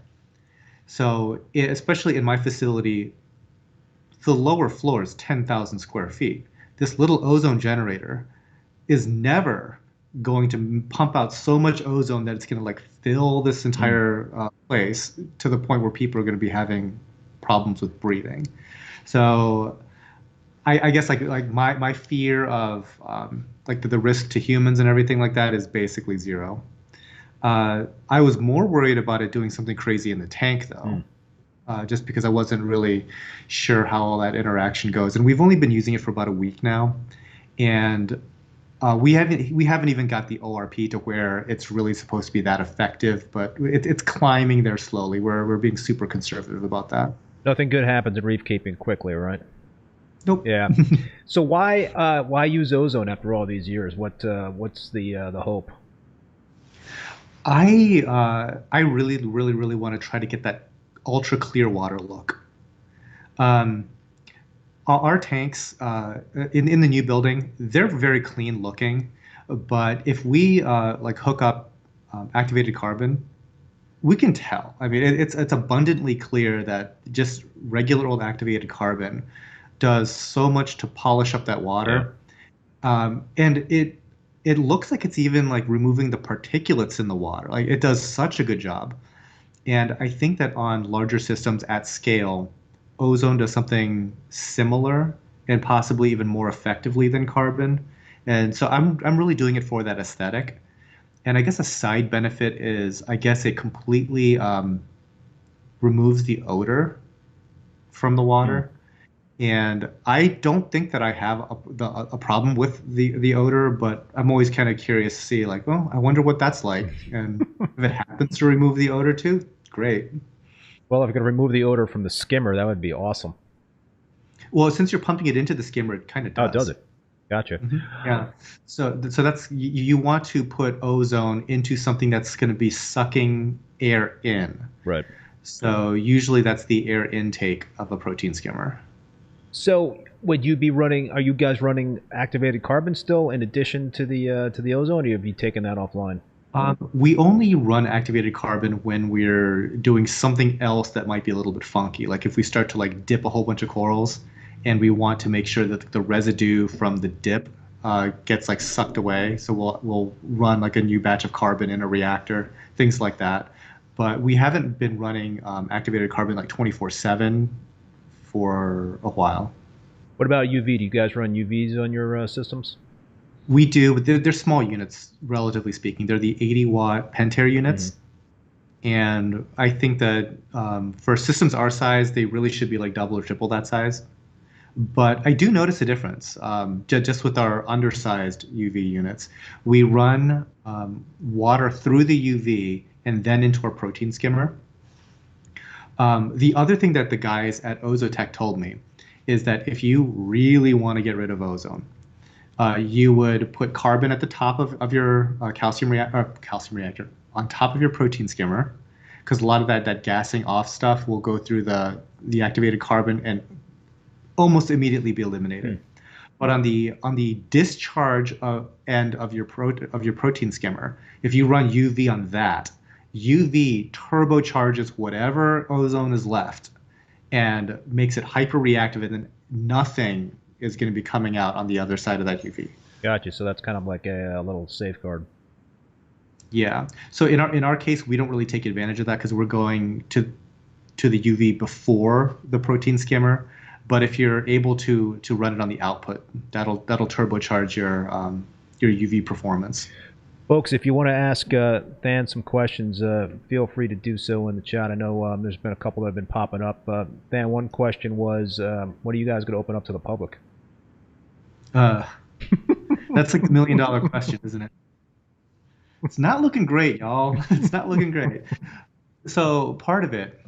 So especially in my facility, the lower floor is 10,000 square feet. This little ozone generator is never going to pump out so much ozone that it's going to like fill this entire place to the point where people are going to be having problems with breathing. So I guess like my fear of like the risk to humans and everything like that is basically zero. I was more worried about it doing something crazy in the tank though, just because I wasn't really sure how all that interaction goes. And we've only been using it for about a week now, and we haven't even got the ORP to where it's really supposed to be that effective, but it's climbing there slowly. We're being super conservative about that. Nothing good happens in reef keeping quickly, right? Nope. Yeah. So why use ozone after all these years? What's the hope? I really want to try to get that ultra clear water look. Our tanks in the new building, they're very clean looking, but if we like hook up activated carbon, we can tell. I mean, it's abundantly clear that just regular old activated carbon does so much to polish up that water, and it looks like it's even like removing the particulates in the water. Like it does such a good job, and I think that on larger systems at scale, ozone does something similar and possibly even more effectively than carbon. And so I'm really doing it for that aesthetic. And I guess a side benefit is I guess it completely removes the odor from the water. And I don't think that I have a problem with the odor, but I'm always kind of curious to see, like, well, I wonder what that's like. And if it happens to remove the odor too, great. Well, if I could remove the odor from the skimmer, that would be awesome. Well, since you're pumping it into the skimmer, it kind of Oh, does does. it? Gotcha. Yeah. So that's you want to put ozone into something that's going to be sucking air in. Right. So usually that's the air intake of a protein skimmer. So would you be running? Are you guys running activated carbon still in addition to the ozone, or have you taken that offline? We only run activated carbon when we're doing something else that might be a little bit funky. Like if we start to like dip a whole bunch of corals and we want to make sure that the residue from the dip gets like sucked away. So we'll run like a new batch of carbon in a reactor, things like that. But we haven't been running activated carbon like 24/7 for a while. What about UV? Do you guys run UVs on your systems? We do, but they're small units, relatively speaking. They're the 80-watt Pentair units. And I think that for systems our size, they really should be like double or triple that size. But I do notice a difference just with our undersized UV units. We run water through the UV and then into our protein skimmer. The other thing that the guys at Ozotech told me is that if you really want to get rid of ozone, you would put carbon at the top of your calcium reactor on top of your protein skimmer, because a lot of that gassing off stuff will go through the activated carbon and almost immediately be eliminated. But on the discharge end of your protein skimmer, if you run UV on that, UV turbocharges whatever ozone is left and makes it hyperreactive, and then nothing is going to be coming out on the other side of that UV. Gotcha. So that's kind of like a little safeguard. Yeah. So in our case, we don't really take advantage of that because we're going to the UV before the protein skimmer. But if you're able to run it on the output, that'll turbocharge your UV performance. Folks, if you want to ask Than some questions, feel free to do so in the chat. I know there's been a couple that have been popping up. Than, one question was, when are you guys going to open up to the public? That's like the $1 million question, isn't it? It's not looking great, y'all. It's not looking great. So part of it,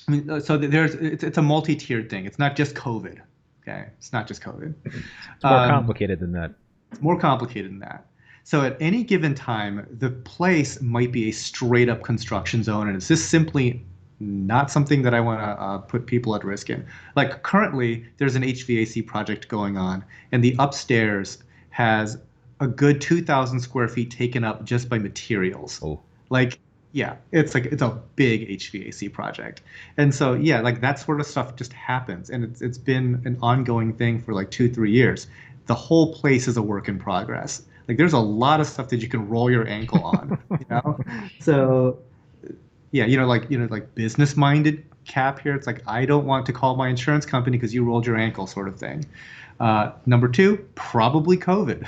I mean, so it's a multi-tiered thing. It's not just COVID. Okay, it's not just COVID. It's more complicated than that. It's more complicated than that. So at any given time, the place might be a straight up construction zone, and it's just simply not something that I want to put people at risk in. Like currently, there's an HVAC project going on, and the upstairs has a good 2,000 square feet taken up just by materials. Oh. Like, yeah, it's a big HVAC project. And so, yeah, like that sort of stuff just happens. And it's been an ongoing thing for like 2-3 years. The whole place is a work in progress. Like there's a lot of stuff that you can roll your ankle on, you know? So yeah, like business minded cap here. It's like, I don't want to call my insurance company because you rolled your ankle sort of thing. Number 2, probably COVID.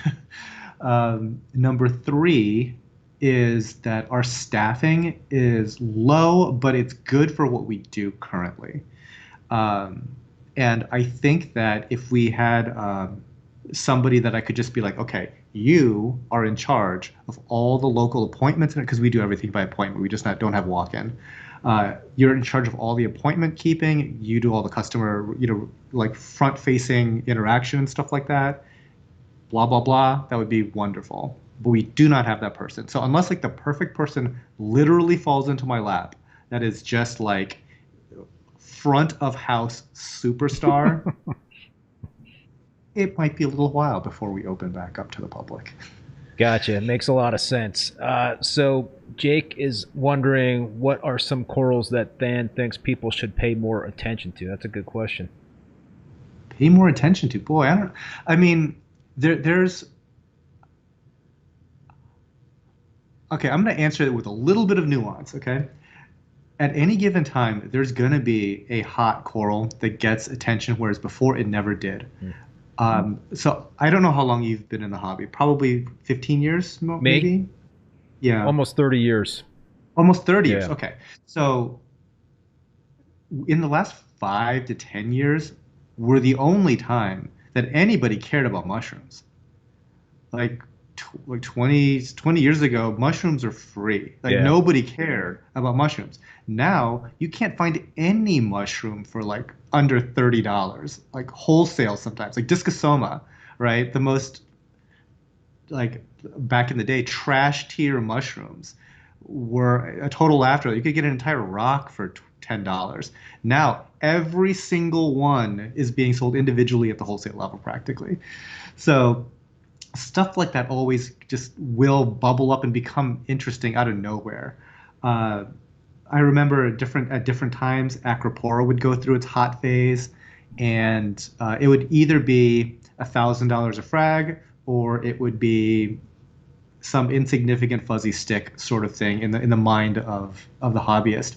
Number 3 is that our staffing is low, but it's good for what we do currently. And I think that if we had somebody that I could just be like, okay, you are in charge of all the local appointments, because we do everything by appointment. We just don't have walk-in. You're in charge of all the appointment keeping. You do all the customer, like front-facing interaction and stuff like that. Blah, blah, blah. That would be wonderful. But we do not have that person. So unless like the perfect person literally falls into my lap, that is just like front of house superstar, it might be a little while before we open back up to the public. Gotcha. It makes a lot of sense. So Jake is wondering, what are some corals that Than thinks people should pay more attention to? That's a good question. Pay more attention to? Boy, there's... Okay, I'm going to answer it with a little bit of nuance, okay? At any given time, there's going to be a hot coral that gets attention, whereas before it never did. So I don't know how long you've been in the hobby. Probably 15 years, maybe? Yeah. Almost 30 years. Almost 30 years, Yeah. okay. So in the last 5 to 10 years, were the only time that anybody cared about mushrooms. Like, like 20 years ago, mushrooms are free. Like Yeah. nobody cared about mushrooms. Now you can't find any mushroom for like under $30, like wholesale sometimes. Like discosoma, right? The most like back in the day, trash tier mushrooms were a total laughter. You could get an entire rock for $10. Now every single one is being sold individually at the wholesale level practically. So stuff like that always just will bubble up and become interesting out of nowhere. Uh, I remember at different times, Acropora would go through its hot phase, and it would either be $1,000 a frag, or it would be some insignificant fuzzy stick sort of thing in the mind of the hobbyist.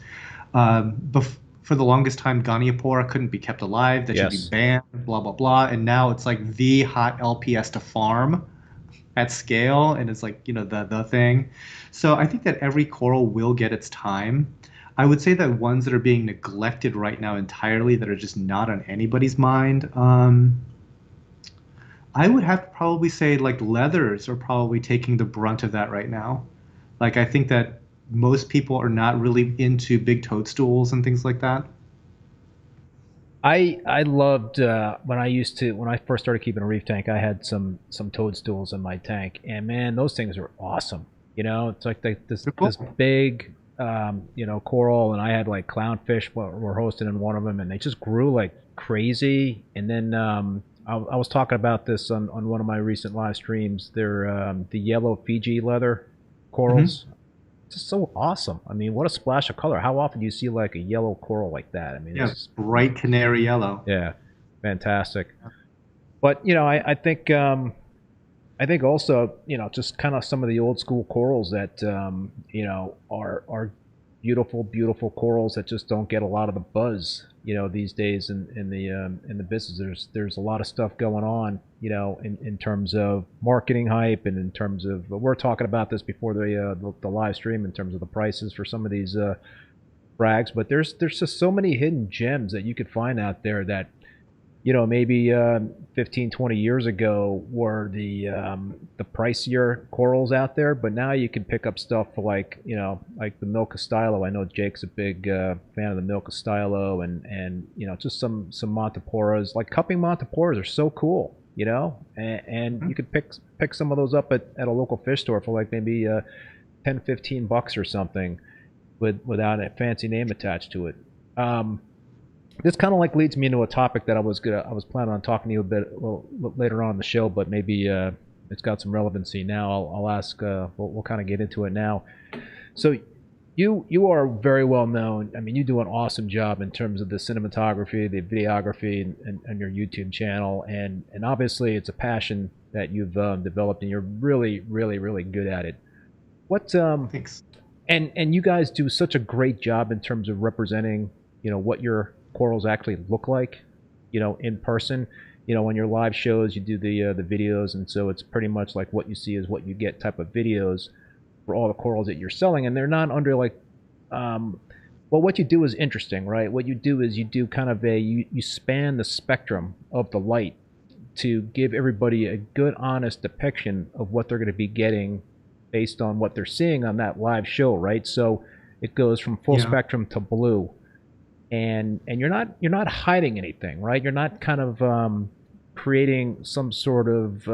For the longest time, Goniopora couldn't be kept alive. That should be Yes. banned. Blah blah blah. And now it's like the hot LPS to farm at scale, and it's like the thing. So I think that every coral will get its time. I would say that ones that are being neglected right now entirely, that are just not on anybody's mind. I would have to probably say like leathers are probably taking the brunt of that right now. Like I think that most people are not really into big toadstools and things like that. I loved when I first started keeping a reef tank. I had some toadstools in my tank, and man, those things are awesome. It's like They're cool. this big coral, and I had like clownfish were hosted in one of them, and they just grew like crazy. And then I was talking about this on one of my recent live streams. They're the yellow Fiji leather Hmm. corals. Just so awesome. I mean, what a splash of color. How often do you see like a yellow coral like that? I mean, it's Yeah, just, bright canary yellow. yeah, fantastic. But I think also just kind of some of the old school corals that are beautiful, beautiful corals that just don't get a lot of the buzz these days in the business. There's a lot of stuff going on in terms of marketing hype, and in terms of, we're talking about this before the live stream, in terms of the prices for some of these frags. But there's just so many hidden gems that you could find out there that maybe 15, 20 years ago were the pricier corals out there, but now you can pick up stuff for like, like the Milka Stylo. I know Jake's a big fan of the Milka Stylo, and just some Monteporas. Like cupping Monteporas are so cool, and you could pick some of those up at a local fish store for like maybe 10, $15 or something, without a fancy name attached to it. This kind of like leads me into a topic that I was planning on talking to you a little later on in the show, but maybe it's got some relevancy now. I'll ask. We'll kind of get into it now. So you are very well known. I mean, you do an awesome job in terms of the cinematography, the videography, and your YouTube channel, and obviously it's a passion that you've developed, and you're really, really, really good at it. What Thanks. and you guys do such a great job in terms of representing what your corals actually look like in person. On your live shows you do the videos, and so it's pretty much like what you see is what you get type of videos for all the corals that you're selling, and they're not under like well, what you do is interesting, right? What you do is you do kind of you span the spectrum of the light to give everybody a good honest depiction of what they're going to be getting based on what they're seeing on that live show, right? So it goes from full Yeah. spectrum to blue, and you're not hiding anything, right? You're not kind of creating some sort of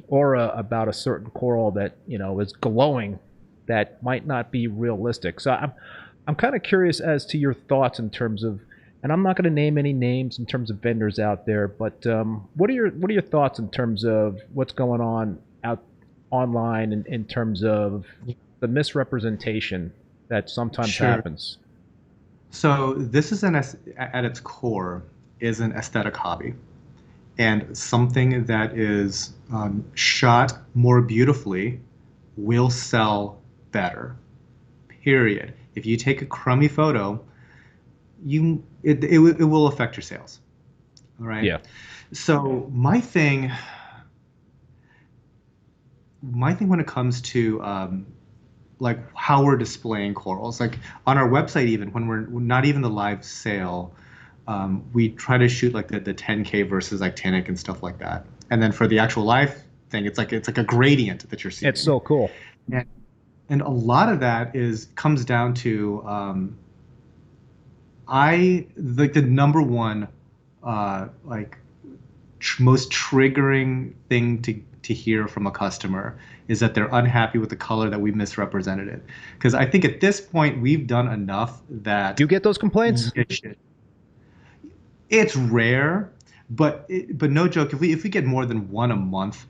aura about a certain coral that is glowing, that might not be realistic. So I'm kind of curious as to your thoughts in terms of, and I'm not going to name any names in terms of vendors out there, but what are your thoughts in terms of what's going on out online, in terms of the misrepresentation that sometimes Sure. happens? So this is at its core is an aesthetic hobby, and something that is shot more beautifully will sell better. Period. If you take a crummy photo, it will affect your sales. All right. Yeah. So my thing when it comes to like how we're displaying corals, like on our website, even when we're not even the live sale, we try to shoot like the 10K versus actinic and stuff like that. And then for the actual live thing, it's like a gradient that you're seeing. It's so cool. And a lot of that comes down to the number one most triggering thing to hear from a customer is that they're unhappy with the color that we misrepresented it. Because I think at this point we've done enough that. Do you get those complaints? It's rare, but no joke. If we get more than one a month,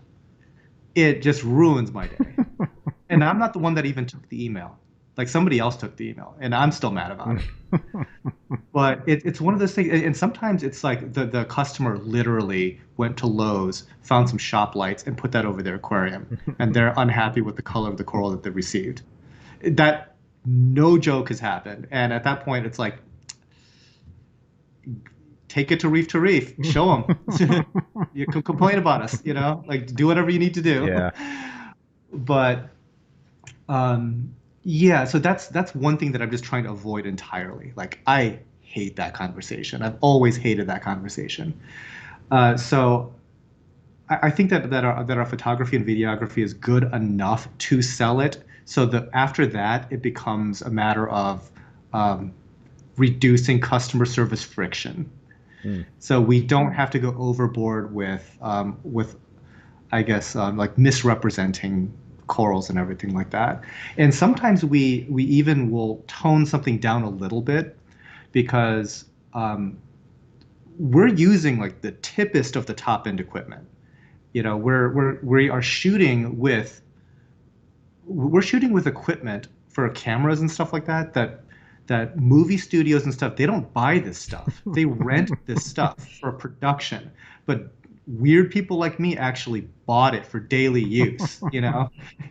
it just ruins my day. And I'm not the one that even took the email. Like somebody else took the email, and I'm still mad about it. But it's one of those things, and sometimes it's like the customer literally went to Lowe's, found some shop lights, and put that over their aquarium, and they're unhappy with the color of the coral that they received. That, no joke, has happened, and at that point, it's like, take it to Reef, show them. You can complain about us, like do whatever you need to do. Yeah. But yeah, so that's one thing that I'm just trying to avoid entirely. Like, I hate that conversation. I've always hated that conversation. So I think that our photography and videography is good enough to sell it. So that after that, it becomes a matter of reducing customer service friction. So we don't have to go overboard with I guess like misrepresenting corals and everything like that. And sometimes we even will tone something down a little bit because we're using like the tippest of the top end equipment. We are shooting with equipment for cameras and stuff like that movie studios and stuff, they don't buy this stuff. They rent this stuff for production. But weird people like me actually bought it for daily use,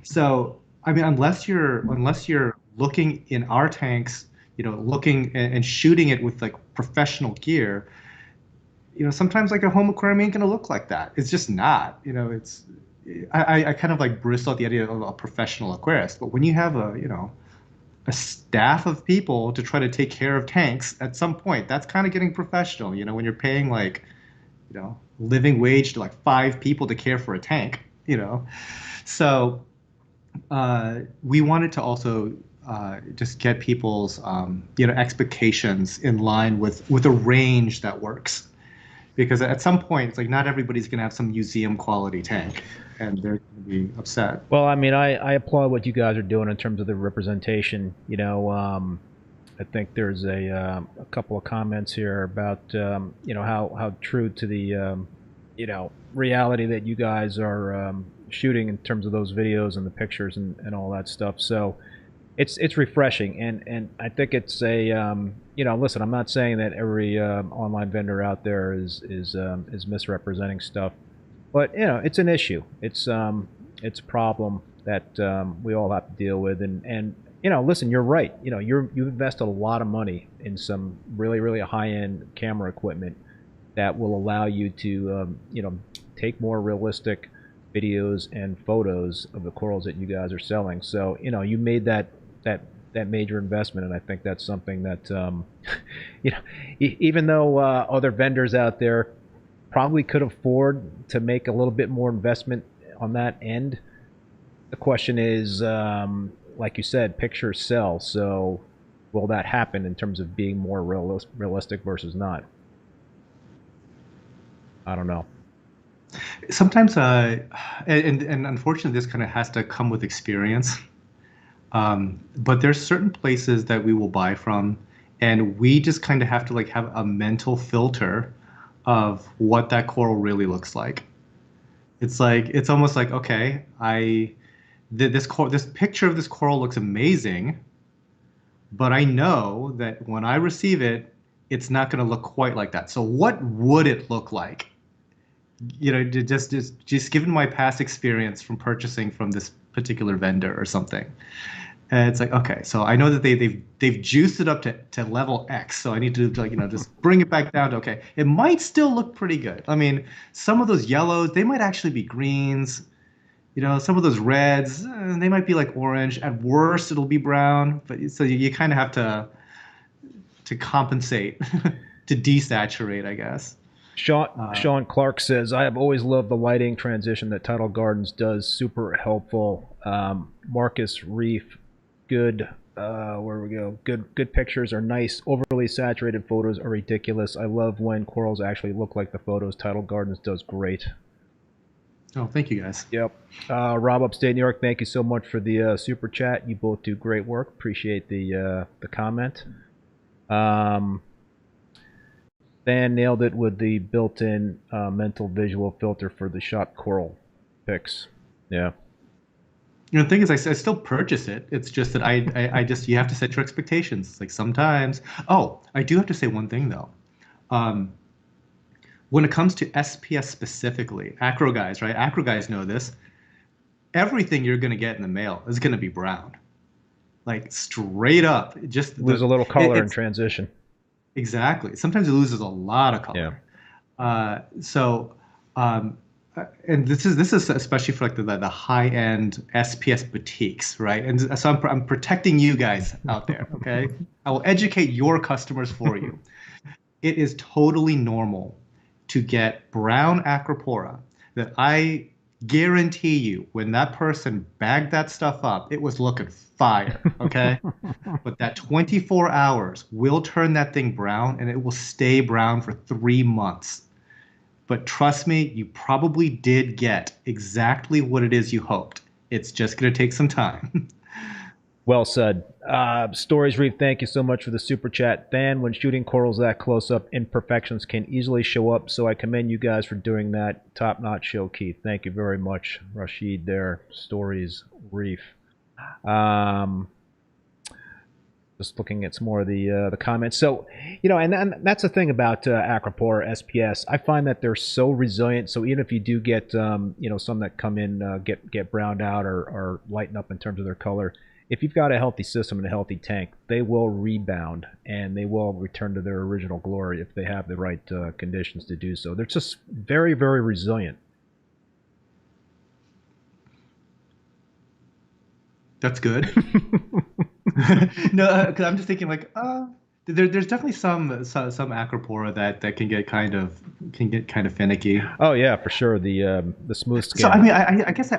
So, I mean, unless you're looking in our tanks, looking and shooting it with like professional gear, sometimes like a home aquarium ain't gonna look like that. It's just not, I kind of like bristle at the idea of a professional aquarist, but when you have a staff of people to try to take care of tanks, at some point that's kind of getting professional, when you're paying like, living wage to like 5 people to care for a tank, So we wanted to also just get people's expectations in line with a range that works, because at some point it's like not everybody's gonna have some museum quality tank and they're gonna be upset. Well, I mean, I applaud what you guys are doing in terms of the representation. I think there's a couple of comments here about how true to the reality that you guys are shooting in terms of those videos and the pictures and all that stuff. So it's refreshing, and I think it's a listen, I'm not saying that every online vendor out there is misrepresenting stuff, but it's an issue. It's a problem that we all have to deal with, and listen, you're right. You've invested a lot of money in some really, really high-end camera equipment that will allow you to, take more realistic videos and photos of the corals that you guys are selling. So, you made that major investment, and I think that's something that, even though other vendors out there probably could afford to make a little bit more investment on that end, the question is, like you said, pictures sell. So will that happen in terms of being more realistic versus not? I don't know. Sometimes, and unfortunately, this kind of has to come with experience. But there's certain places that we will buy from, and we just kind of have to like have a mental filter of what that coral really looks like. It's almost like, okay, this picture of this coral looks amazing, but I know that when I receive it, it's not going to look quite like that. So what would it look like? Just given my past experience from purchasing from this particular vendor or something. And it's like, okay, so I know that they've juiced it up to level X, so I need to just bring it back down to, okay, it might still look pretty good. I mean, some of those yellows, they might actually be greens. Some of those reds, they might be like orange. At worst, it'll be brown. But so you kind of have to compensate. to desaturate, I guess. Sean Clark says, I have always loved the lighting transition that Tidal Gardens does. Super helpful. Marcus Reef, good. Where we go? Good pictures are nice. Overly saturated photos are ridiculous. I love when corals actually look like the photos. Tidal Gardens does great. Oh, thank you guys. Yep. Rob, upstate New York, thank you so much for the super chat. You both do great work. Appreciate the comment. Than nailed it with the built-in mental visual filter for the shot coral pics. Yeah. You know, the thing is, I still purchase it. It's just that I just, you have to set your expectations. It's like sometimes. Oh, I do have to say one thing though. When it comes to SPS specifically, acro guys, right? Acro guys know this. Everything you're going to get in the mail is going to be brown, like straight up. Just lose a little color in transition. Exactly. Sometimes it loses a lot of color. Yeah. And this is especially for like the high end SPS boutiques, right? And so I'm protecting you guys out there. Okay, I will educate your customers for you. It is totally normal to get brown acropora that I guarantee you, when that person bagged that stuff up, it was looking fire, okay? But that 24 hours will turn that thing brown, and it will stay brown for 3 months. But trust me, you probably did get exactly what it is you hoped. It's just going to take some time. Well said. Stories Reef, thank you so much for the super chat. Than, when shooting corals that close up, imperfections can easily show up, so I commend you guys for doing that. Top-notch show, Keith. Thank you very much, Rashid there. Stories Reef. Just looking at some more of the comments. So, you know, and that's the thing about acropora SPS. I find that they're so resilient. So even if you do get, you know, some that come in get browned out or lighten up in terms of their color, if you've got a healthy system and a healthy tank, they will rebound and they will return to their original glory if they have the right conditions to do so. They're just very, very resilient. That's good. No, because I'm just thinking like, there's definitely some acropora that can get kind of finicky. Oh yeah, for sure. The smooth skin. So I mean, I guess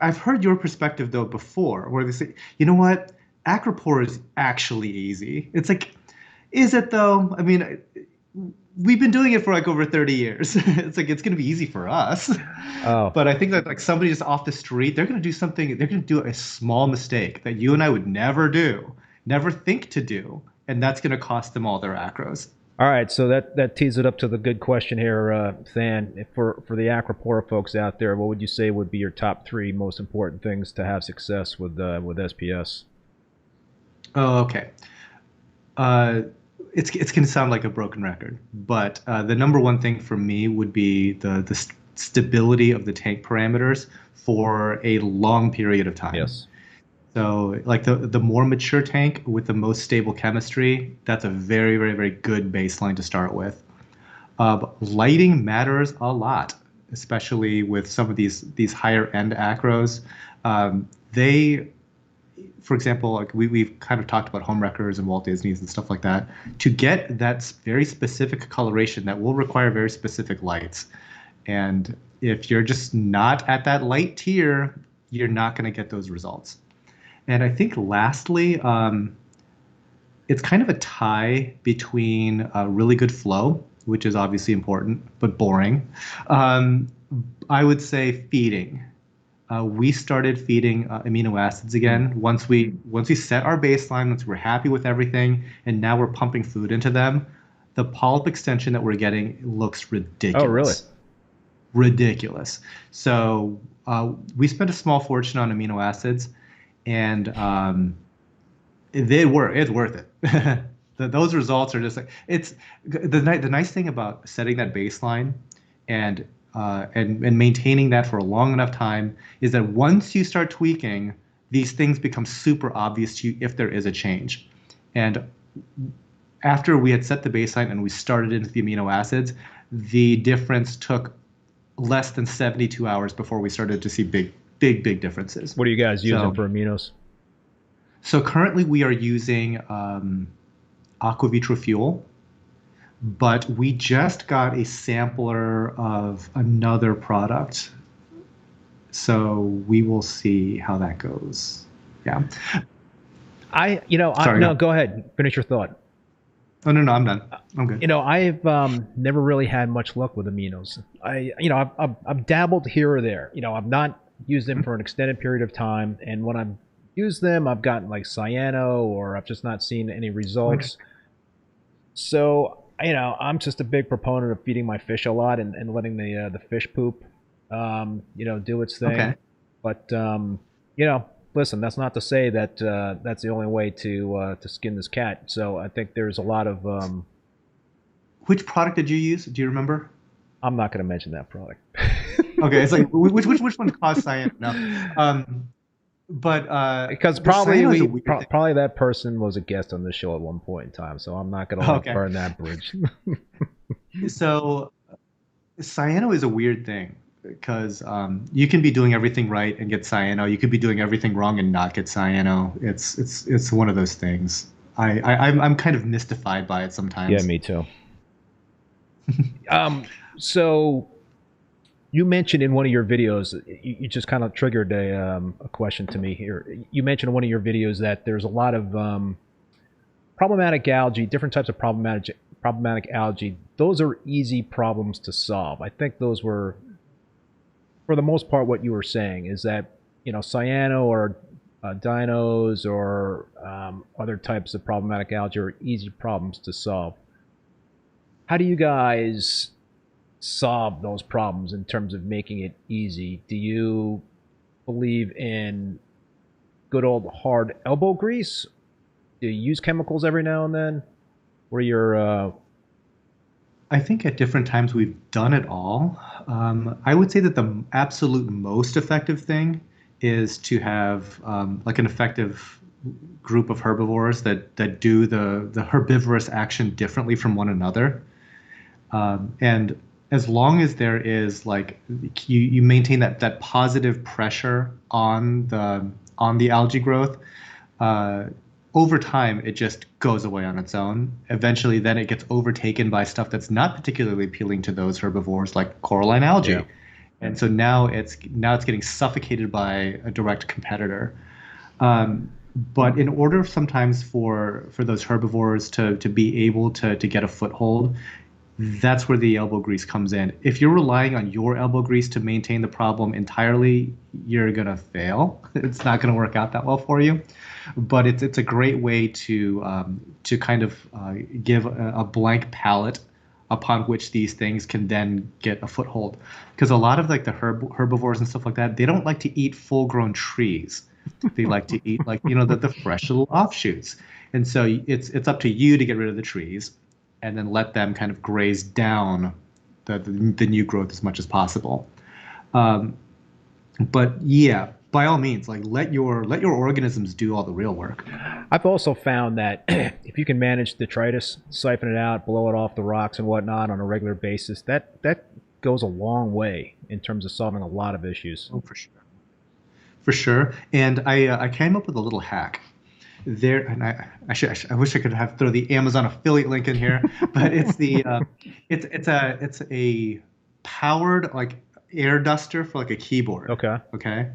I've heard your perspective though before, where they say, you know what, acropora is actually easy. It's like, is it though? I mean, we've been doing it for like over 30 years. It's like, it's going to be easy for us. Oh. But I think that like somebody just off the street, they're going to do something. They're going to do a small mistake that you and I would never do, never think to do. And that's going to cost them all their acros. All right, so that tees it up to the good question here, Than. For the acropora folks out there, what would you say would be your top 3 most important things to have success with SPS? Oh, okay. It's going to sound like a broken record, but the number one thing for me would be the stability of the tank parameters for a long period of time. Yes. So like the more mature tank with the most stable chemistry, that's a very, very, very good baseline to start with. Lighting matters a lot, especially with some of these higher end acros. For example, like we've kind of talked about home wreckers and Walt Disney's and stuff like that. To get that very specific coloration, that will require very specific lights. And if you're just not at that light tier, you're not going to get those results. And I think lastly, it's kind of a tie between really good flow, which is obviously important, but boring. I would say feeding. We started feeding amino acids again once we set our baseline, once we're happy with everything, and now we're pumping food into them. The polyp extension that we're getting looks ridiculous. Oh, really? Ridiculous. So we spent a small fortune on amino acids, and it's worth it. Those results are just like, it's the nice thing about setting that baseline and maintaining that for a long enough time is that once you start tweaking, these things become super obvious to you if there is a change. And after we had set the baseline and we started into the amino acids, the difference took less than 72 hours before we started to see big differences. What are you guys using for aminos? So currently we are using aquavitro fuel, but we just got a sampler of another product. So we will see how that goes. Yeah. Sorry. No, go ahead. Finish your thought. Oh, no, I'm done. I'm good. I've never really had much luck with aminos. I've dabbled here or there. I've not used them for an extended period of time, and when I've used them, I've gotten like cyano, or I've just not seen any results. Okay. So, I'm just a big proponent of feeding my fish a lot and letting the fish poop, do its thing. Okay. But, listen, that's not to say that that's the only way to skin this cat. So I think there's a lot of... Which product did you use? Do you remember? I'm not going to mention that product. Okay, it's like, which one caused cyano? No. Because probably that person was a guest on the show at one point in time, so I'm not going to burn that bridge. So cyano is a weird thing, because you can be doing everything right and get cyano. You could be doing everything wrong and not get cyano. It's one of those things. I'm kind of mystified by it sometimes. Yeah, me too. So you mentioned in one of your videos, you just kind of triggered a question to me here. You mentioned in one of your videos that there's a lot of problematic algae, different types of problematic algae. Those are easy problems to solve. I think those were, for the most part, what you were saying is that, cyano or dinos or other types of problematic algae are easy problems to solve. How do you guys solve those problems in terms of making it easy? Do you believe in good old hard elbow grease? Do you use chemicals every now and then? What are your... I think at different times we've done it all. I would say that the absolute most effective thing is to have like an effective group of herbivores that do the herbivorous action differently from one another. And as long as there is like you maintain that positive pressure on the algae growth, over time it just goes away on its own. Eventually, then it gets overtaken by stuff that's not particularly appealing to those herbivores, like coralline algae. Yeah. And so now it's getting suffocated by a direct competitor. But in order sometimes for those herbivores to be able to get a foothold, that's where the elbow grease comes in. If you're relying on your elbow grease to maintain the problem entirely, you're going to fail. It's not going to work out that well for you. But it's a great way to kind of give a blank palette upon which these things can then get a foothold. Because a lot of like the herbivores and stuff like that, they don't like to eat full-grown trees. They like to eat like, the fresh little offshoots. And so it's up to you to get rid of the trees and then let them kind of graze down the new growth as much as possible. But yeah, by all means, like let your organisms do all the real work. I've also found that if you can manage detritus, siphon it out, blow it off the rocks and whatnot on a regular basis, that goes a long way in terms of solving a lot of issues. Oh, for sure. For sure. And I came up with a little hack. There, and I wish I could have throw the Amazon affiliate link in here, but it's it's a powered like air duster for like a keyboard. Okay.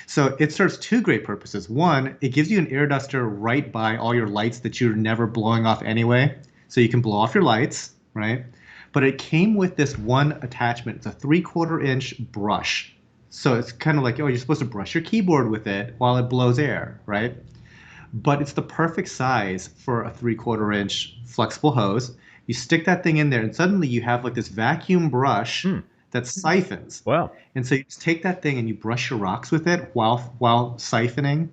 So it serves two great purposes. One, it gives you an air duster right by all your lights that you're never blowing off anyway, so you can blow off your lights, right? But it came with this one attachment. It's a 3/4 inch brush. So it's kind of like, you're supposed to brush your keyboard with it while it blows air, right? But it's the perfect size for a 3/4 inch flexible hose. You stick that thing in there and suddenly you have like this vacuum brush that siphons. Wow. And so you just take that thing and you brush your rocks with it while siphoning.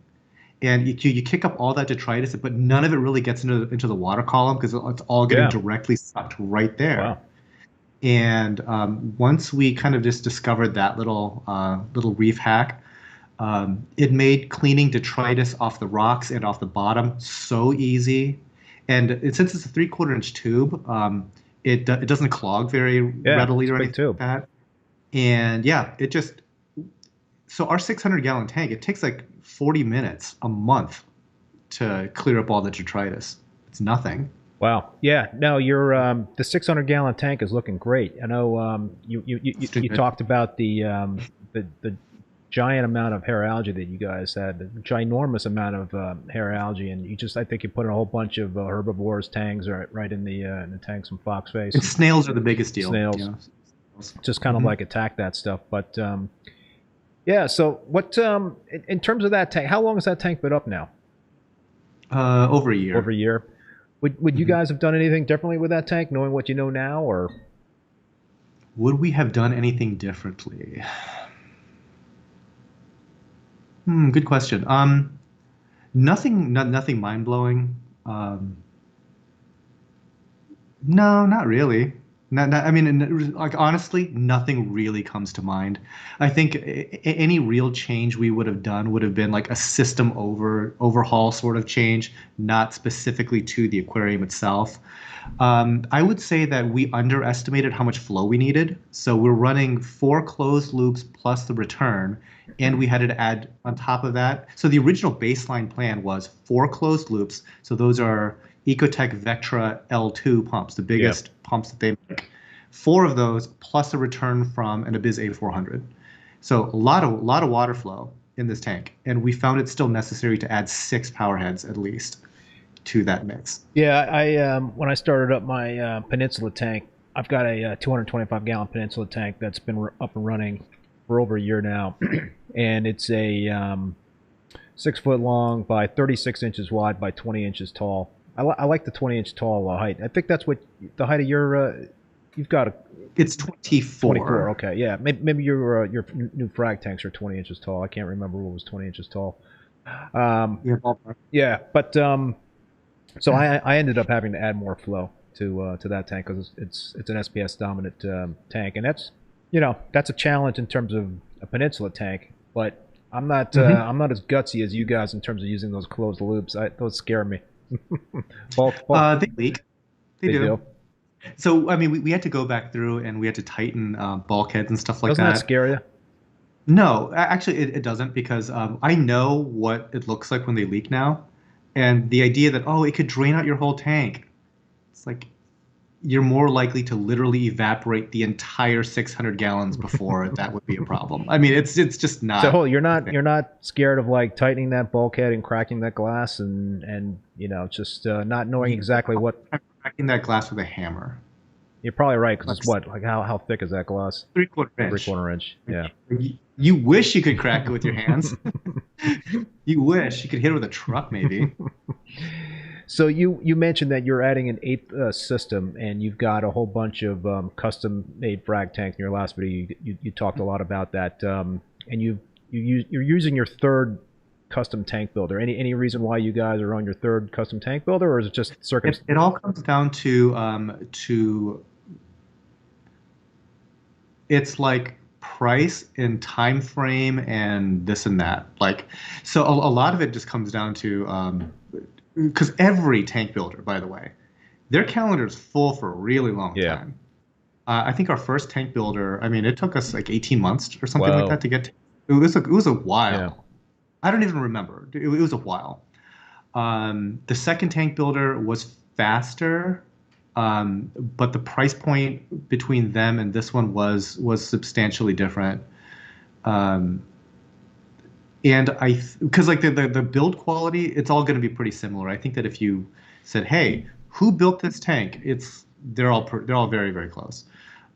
And you kick up all that detritus, but none of it really gets into the water column because it's all getting directly sucked right there. Wow. And once we kind of just discovered that little reef hack, it made cleaning detritus off the rocks and off the bottom so easy. And since it's a 3/4 inch tube, it doesn't clog very readily or anything like that. And yeah, so our 600-gallon tank, it takes like 40 minutes a month to clear up all the detritus. It's nothing. Wow. Yeah. No, your the 600-gallon tank is looking great. I know you talked about the giant amount of hair algae that you guys had, the ginormous amount of hair algae, and I think you put in a whole bunch of herbivores, tangs, right in the tanks, some fox face, And snails are the biggest deal. snails. Yeah. Just kind of like attack that stuff. But yeah. So what in terms of that tank? How long has that tank been up now? Over a year. Over a year. Would you guys have done anything differently with that tank, knowing what you know now, or Would we have done anything differently? Good question. Nothing mind blowing. No, not really. I mean, like honestly, nothing really comes to mind. I think any real change we would have done would have been like a system overhaul sort of change, not specifically to the aquarium itself. I would say that we underestimated how much flow we needed. So we're running 4 closed loops plus the return, and we had to add on top of that. So the original baseline plan was 4 closed loops. So those are Ecotech Vectra L2 pumps, the biggest pumps that they make. 4 of those plus a return from an Abyss A400. So a lot of water flow in this tank, and we found it still necessary to add 6 power heads at least to that mix. Yeah, I when I started up my Peninsula tank, I've got a 225-gallon Peninsula tank that's been up and running for over a year now, and it's a 6 foot long by 36 inches wide by 20 inches tall. I like the 20-inch tall height. I think that's what the height of your you've got. It's 24. 24. Okay, yeah. Maybe your new frag tanks are 20 inches tall. I can't remember what was 20 inches tall. Yeah, but so I ended up having to add more flow to that tank because it's an SPS dominant tank, and that's a challenge in terms of a Peninsula tank. But I'm not as gutsy as you guys in terms of using those closed loops. Those scare me. They leak. They do. do. So I mean, we had to go back through and we had to tighten bulkheads and stuff like Doesn't that. that scare you? No, actually, it doesn't, because I know what it looks like when they leak now, and the idea that it could drain out your whole tank. It's like you're more likely to literally evaporate the entire 600 gallons before that would be a problem. I mean, it's just not. So you're not scared of like tightening that bulkhead and cracking that glass and just not knowing exactly what. I'm cracking that glass with a hammer. You're probably right, because it's what, like how thick is that glass? 3/4 inch. 3/4 inch. Yeah. You wish you could crack it with your hands. You wish you could hit it with a truck, maybe. So you mentioned that you're adding an 8th system, and you've got a whole bunch of custom-made frag tanks. In your last video, you talked a lot about that, and you're using your 3rd custom tank builder. Any reason why you guys are on your 3rd custom tank builder, or is it just circumstance? It all comes down to it's like price and time frame and this and that. Like, so a lot of it just comes down to because every tank builder, by the way, their calendar is full for a really long time. I think our first tank builder, I mean, it took us like 18 months or something like that to get to. It was a while. Yeah. I don't even remember. It was a while. The second tank builder was faster, but the price point between them and this one was substantially different. And because like the build quality, it's all going to be pretty similar. I think that if you said, "Hey, who built this tank?" They're all very, very close.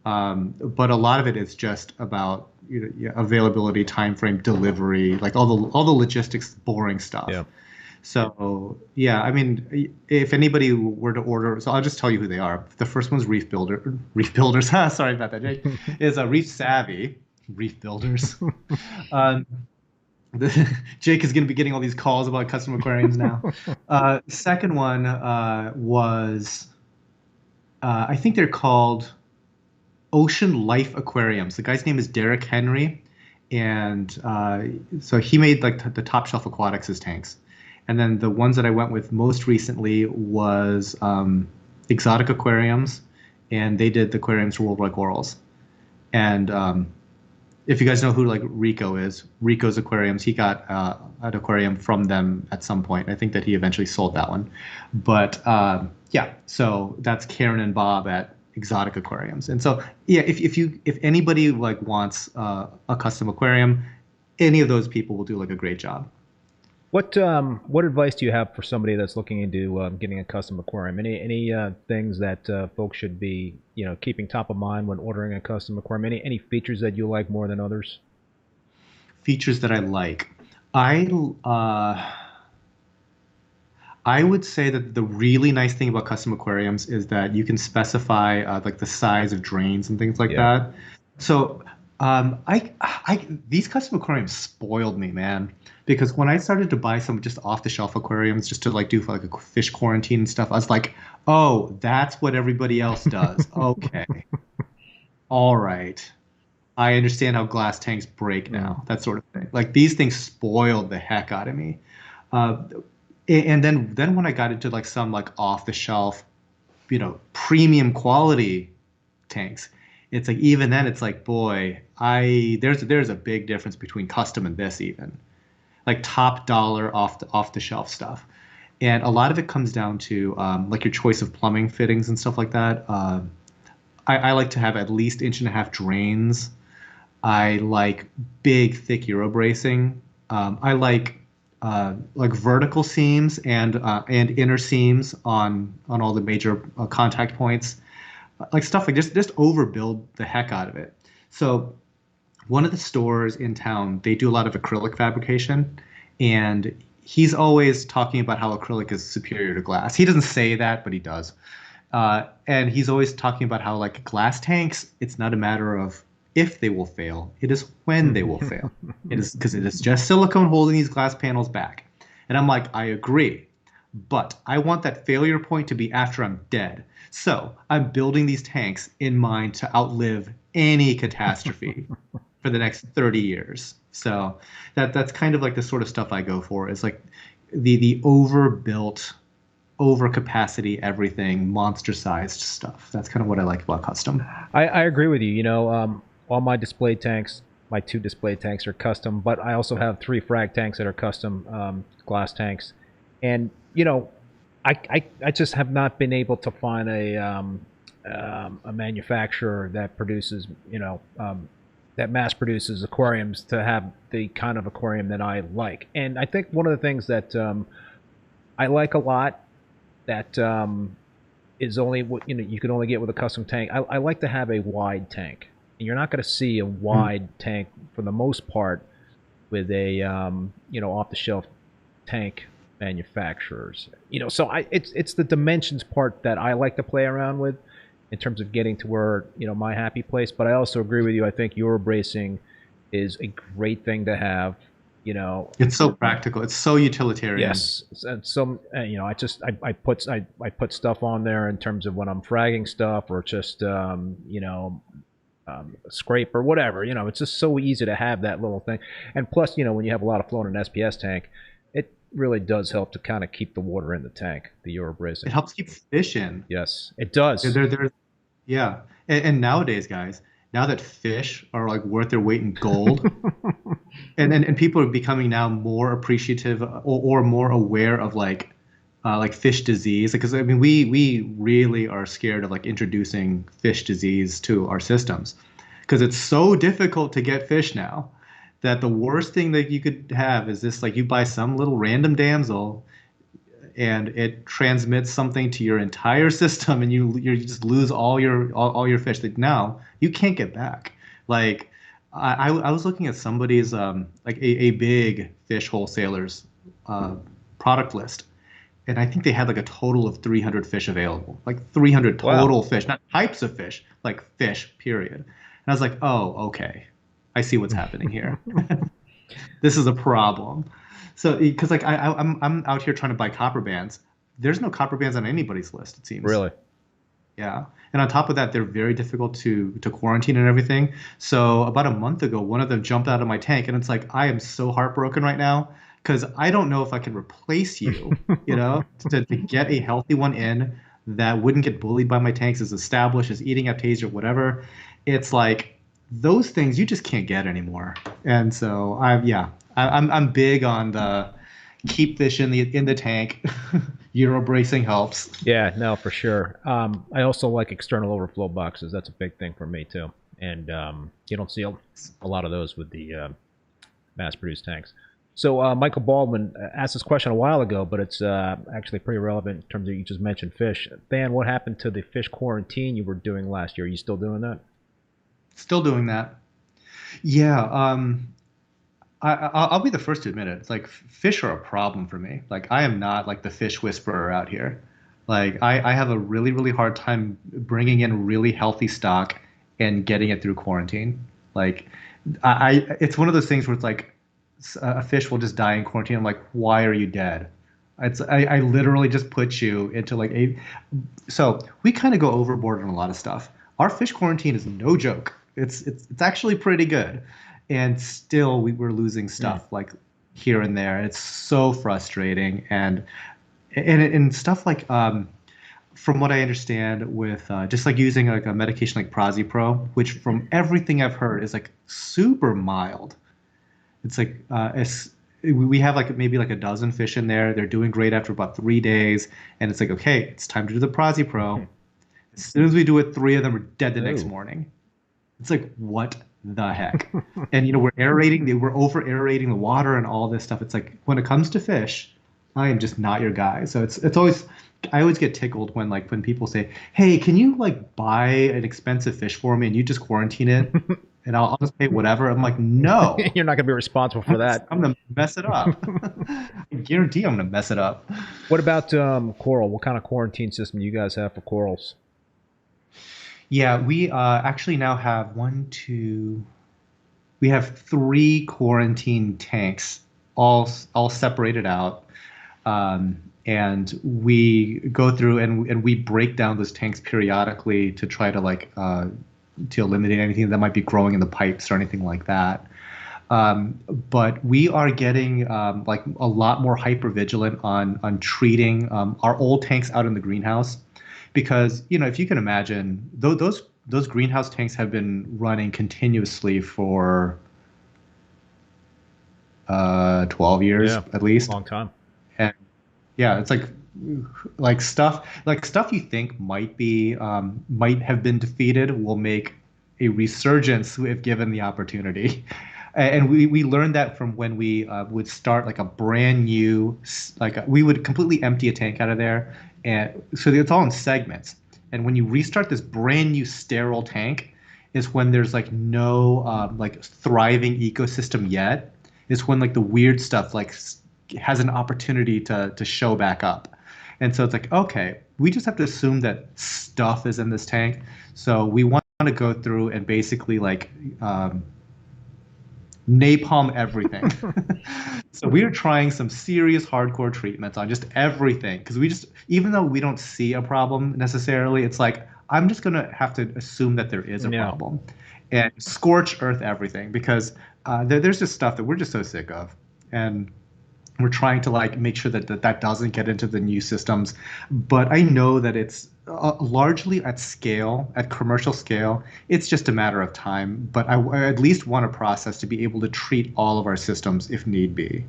But a lot of it is just about availability, time frame, delivery, like all the logistics, boring stuff. Yeah. So yeah, I mean, if anybody were to order, so I'll just tell you who they are. The first one's Reef Builders. Sorry about that, Jake. Is a Reef Savvy Reef Builders. Jake is going to be getting all these calls about custom aquariums now. Second one was, I think they're called Ocean Life Aquariums. The guy's name is Derek Henry, and so he made like the top shelf aquatics tanks. And then the ones that I went with most recently was Exotic Aquariums, and they did the aquariums for Worldwide Corals. And if you guys know who like Rico is, Rico's Aquariums, he got an aquarium from them at some point. I think that he eventually sold that one. But Yeah, so that's Karen and Bob at Exotic Aquariums. And so yeah, if anybody like wants a custom aquarium, any of those people will do like a great job. What advice do you have for somebody that's looking into getting a custom aquarium? Any things that folks should be keeping top of mind when ordering a custom aquarium? Any features that you like more than others? Features that I like. I I would say that the really nice thing about custom aquariums is that you can specify like the size of drains and things like Yeah. that. So these custom aquariums spoiled me, man. Because when I started to buy some just off-the-shelf aquariums just to like do like a fish quarantine and stuff, I was like, oh, that's what everybody else does. Okay, all right. I understand how glass tanks break Mm. now, that sort of thing. Like these things spoiled the heck out of me. Uh, and then when I got into like some like off the shelf, premium quality tanks, it's like even then it's like, boy, I there's a big difference between custom and this even. Like top dollar off the shelf stuff. And a lot of it comes down to like your choice of plumbing fittings and stuff like that. I like to have at least inch and a half drains. I like big, thick Euro bracing. I like vertical seams and inner seams on all the major contact points. Like stuff like just overbuild the heck out of it. So one of the stores in town, they do a lot of acrylic fabrication, and he's always talking about how acrylic is superior to glass. He doesn't say that, but he does. And he's always talking about how like glass tanks, it's not a matter of if they will fail, it is when they will fail. It is because it is just silicone holding these glass panels back. And I'm like, I agree, but I want that failure point to be after I'm dead. So I'm building these tanks in mind to outlive any catastrophe for the next 30 years. So that's kind of like the sort of stuff I go for. Is like the overbuilt, overcapacity, everything, monster-sized stuff. That's kind of what I like about custom. I agree with you. All my display tanks, my 2 display tanks are custom, but I also have 3 frag tanks that are custom glass tanks. And I just have not been able to find a manufacturer that produces that mass produces aquariums to have the kind of aquarium that I like. And I think one of the things that I like a lot that is only what you can only get with a custom tank. I like to have a wide tank. And you're not going to see a wide tank for the most part with a off-the-shelf tank manufacturers. So it's the dimensions part that I like to play around with in terms of getting to where my happy place. But I also agree with you. I think Euro bracing is a great thing to have. It's so practical. It's so utilitarian. Yes, and some I put stuff on there in terms of when I'm fragging stuff or just scrape or whatever. It's just so easy to have that little thing. And plus, when you have a lot of flow in an SPS tank, it really does help to kind of keep the water in the tank, the Euro bracing. It helps keep fish in. Yes, it does. Yeah. And nowadays, guys, now that fish are like worth their weight in gold, and people are becoming now more appreciative or more aware of like fish disease, because I mean we really are scared of like introducing fish disease to our systems because it's so difficult to get fish now that the worst thing that you could have is this, like, you buy some little random damsel and it transmits something to your entire system and you just lose all your fish that now you can't get back. Like I was looking at somebody's like a big fish wholesaler's product list, and I think they had like a total of 300 fish available, like 300 total fish, not types of fish, like fish, period. And I was like, oh, okay, I see what's happening here. This is a problem. So, because like I'm out here trying to buy copper bands. There's no copper bands on anybody's list, it seems. Really? Yeah. And on top of that, they're very difficult to quarantine and everything. So about a month ago, one of them jumped out of my tank, and it's like, I am so heartbroken right now because I don't know if I can replace you, to get a healthy one in that wouldn't get bullied by my tanks, is established, is eating aptasia, whatever. It's like those things you just can't get anymore. And so I'm big on the keep fish in the tank. Euro bracing helps. Yeah, no, for sure. I also like external overflow boxes. That's a big thing for me too. And you don't see a lot of those with the mass-produced tanks. So Michael Baldwin asked this question a while ago, but it's actually pretty relevant in terms of you just mentioned fish. Than, what happened to the fish quarantine you were doing last year? Are you still doing that? Still doing that. Yeah, I'll be the first to admit it. It's like fish are a problem for me. Like I am not like the fish whisperer out here. Like I have a really, really hard time bringing in really healthy stock and getting it through quarantine. Like it's one of those things where it's like a fish will just die in quarantine. I'm like, why are you dead? I literally just put you into like a. So we kind of go overboard on a lot of stuff. Our fish quarantine is no joke. It's actually pretty good, and still we were losing stuff like here and there. It's so frustrating, and stuff like from what I understand with just like using like a medication like Prozipro, which from everything I've heard is like super mild. It's like we have like maybe like a dozen fish in there. They're doing great after about 3 days, and it's like, okay, it's time to do the Prozipro. As soon as we do it, 3 of them are dead the next morning. It's like, what the heck? And you know, we're over aerating the water and all this stuff. It's like when it comes to fish, I am just not your guy. So it's always, I always get tickled when people say, hey, can you like buy an expensive fish for me and you just quarantine it and I'll just pay whatever. I'm like, no. You're not going to be responsible for that. I'm going to mess it up. I guarantee I'm going to mess it up. What about coral? What kind of quarantine system do you guys have for corals? Yeah, we actually now have we have 3 quarantine tanks, all separated out. And we go through and we break down those tanks periodically to try to like to eliminate anything that might be growing in the pipes or anything like that. But we are getting like a lot more hyper vigilant on treating our old tanks out in the greenhouse, because you know, if you can imagine, those greenhouse tanks have been running continuously for 12 years at least. Long time. And yeah, it's like stuff you think might have been defeated will make a resurgence if given the opportunity. And we learned that from when we would start like a brand new, we would completely empty a tank out of there, and so it's all in segments. And when you restart this brand new sterile tank, is when there's like no like thriving ecosystem yet. It's when like the weird stuff like has an opportunity to show back up. And so it's like, okay, we just have to assume that stuff is in this tank. So we want to go through and basically like napalm everything. So we are trying some serious hardcore treatments on just everything, because we just, even though we don't see a problem necessarily, it's like, I'm just going to have to assume that there is a problem and scorch earth everything, because there's just stuff that we're just so sick of. And we're trying to like make sure that that doesn't get into the new systems. But I know that it's largely at scale, at commercial scale, it's just a matter of time. But I at least want a process to be able to treat all of our systems if need be.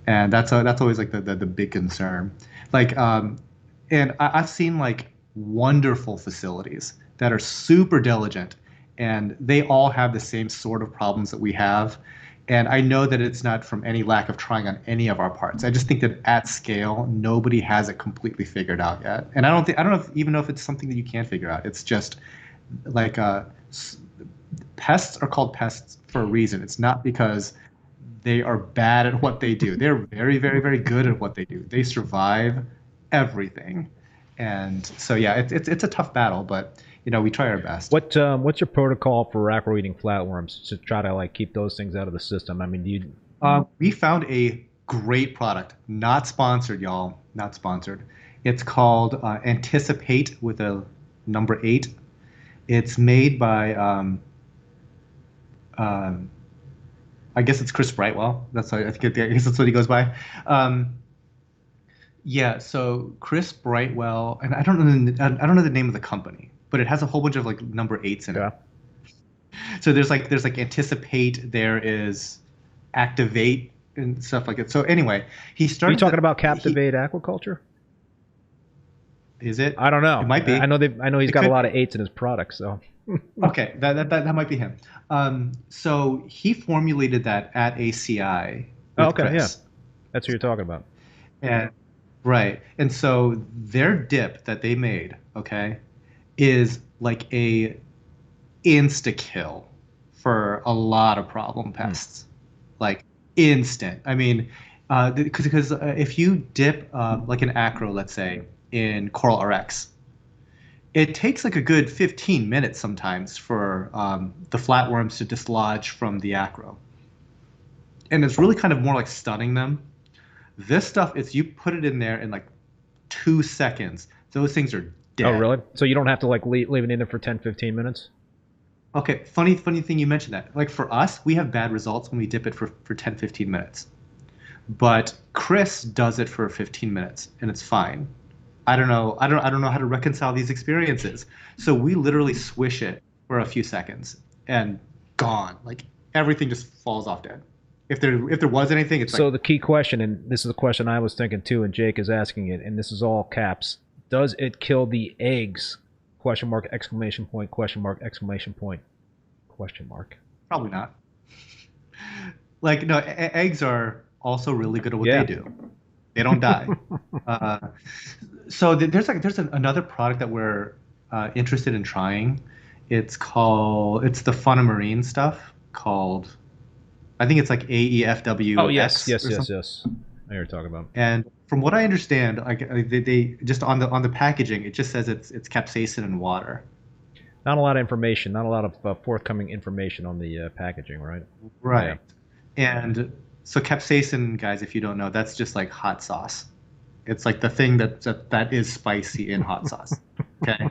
And that's always like the big concern. Like, and I've seen like wonderful facilities that are super diligent, and they all have the same sort of problems that we have. And I know that it's not from any lack of trying on any of our parts. I just think that at scale, nobody has it completely figured out yet. And I don't even know if it's something that you can figure out. It's just like pests are called pests for a reason. It's not because they are bad at what they do. They're very, very, very good at what they do. They survive everything. And so, yeah, it's a tough battle, but you know, we try our best. What's your protocol for aqua-eating flatworms to try to like keep those things out of the system? I mean, do you? We found a great product, not sponsored, y'all, not sponsored. It's called Anticipate with a number 8. It's made by I guess it's Chris Brightwell. I guess that's what he goes by. Yeah, so Chris Brightwell, and I don't know the name of the company, but it has a whole bunch of like number 8s in it. So there's like Anticipate, there is Activate and stuff like that. So anyway, he started. Are you talking about Captivate Aquaculture? Is it? I don't know. It might be. I know he's It got a could. lot of 8s in his product, so. Okay, that might be him. So he formulated that at ACI Oh, with okay, yeah. Chris. That's what you're talking about. And right. And so their dip that they made, okay, is like a insta kill for a lot of problem pests. Like instant. I mean, because if you dip like an acro, let's say, in Coral RX, it takes like a good 15 minutes sometimes for the flatworms to dislodge from the acro. And it's really kind of more like stunning them. This stuff is you put it in there in like 2 seconds. Those things are dead. Oh, really? So you don't have to like leave it in there for 10, 15 minutes? Okay, funny thing you mentioned that. Like for us, we have bad results when we dip it for 10, 15 minutes. But Chris does it for 15 minutes and it's fine. I don't know how to reconcile these experiences. So we literally swish it for a few seconds and gone. Like everything just falls off dead. If there was anything, it's so like, the key question, and this is a question I was thinking too, and Jake is asking it, and this is all caps. Does it kill the eggs? Question mark, exclamation point, question mark, exclamation point, question mark. probably not. Like no, eggs are also really good at what Yeah. they do. They don't die. So there's another product that we're interested in trying. It's the Funamarine stuff called, I think it's like AEFWX. Oh yes, or yes. I something. know what you're talking about. And from what I understand, like they just on the packaging, it just says it's capsaicin and water. Not a lot of information, not a lot of forthcoming information on the packaging, right? Right. Yeah. And so capsaicin, guys, if you don't know, that's just like hot sauce. It's like the thing that is spicy in hot sauce. Okay.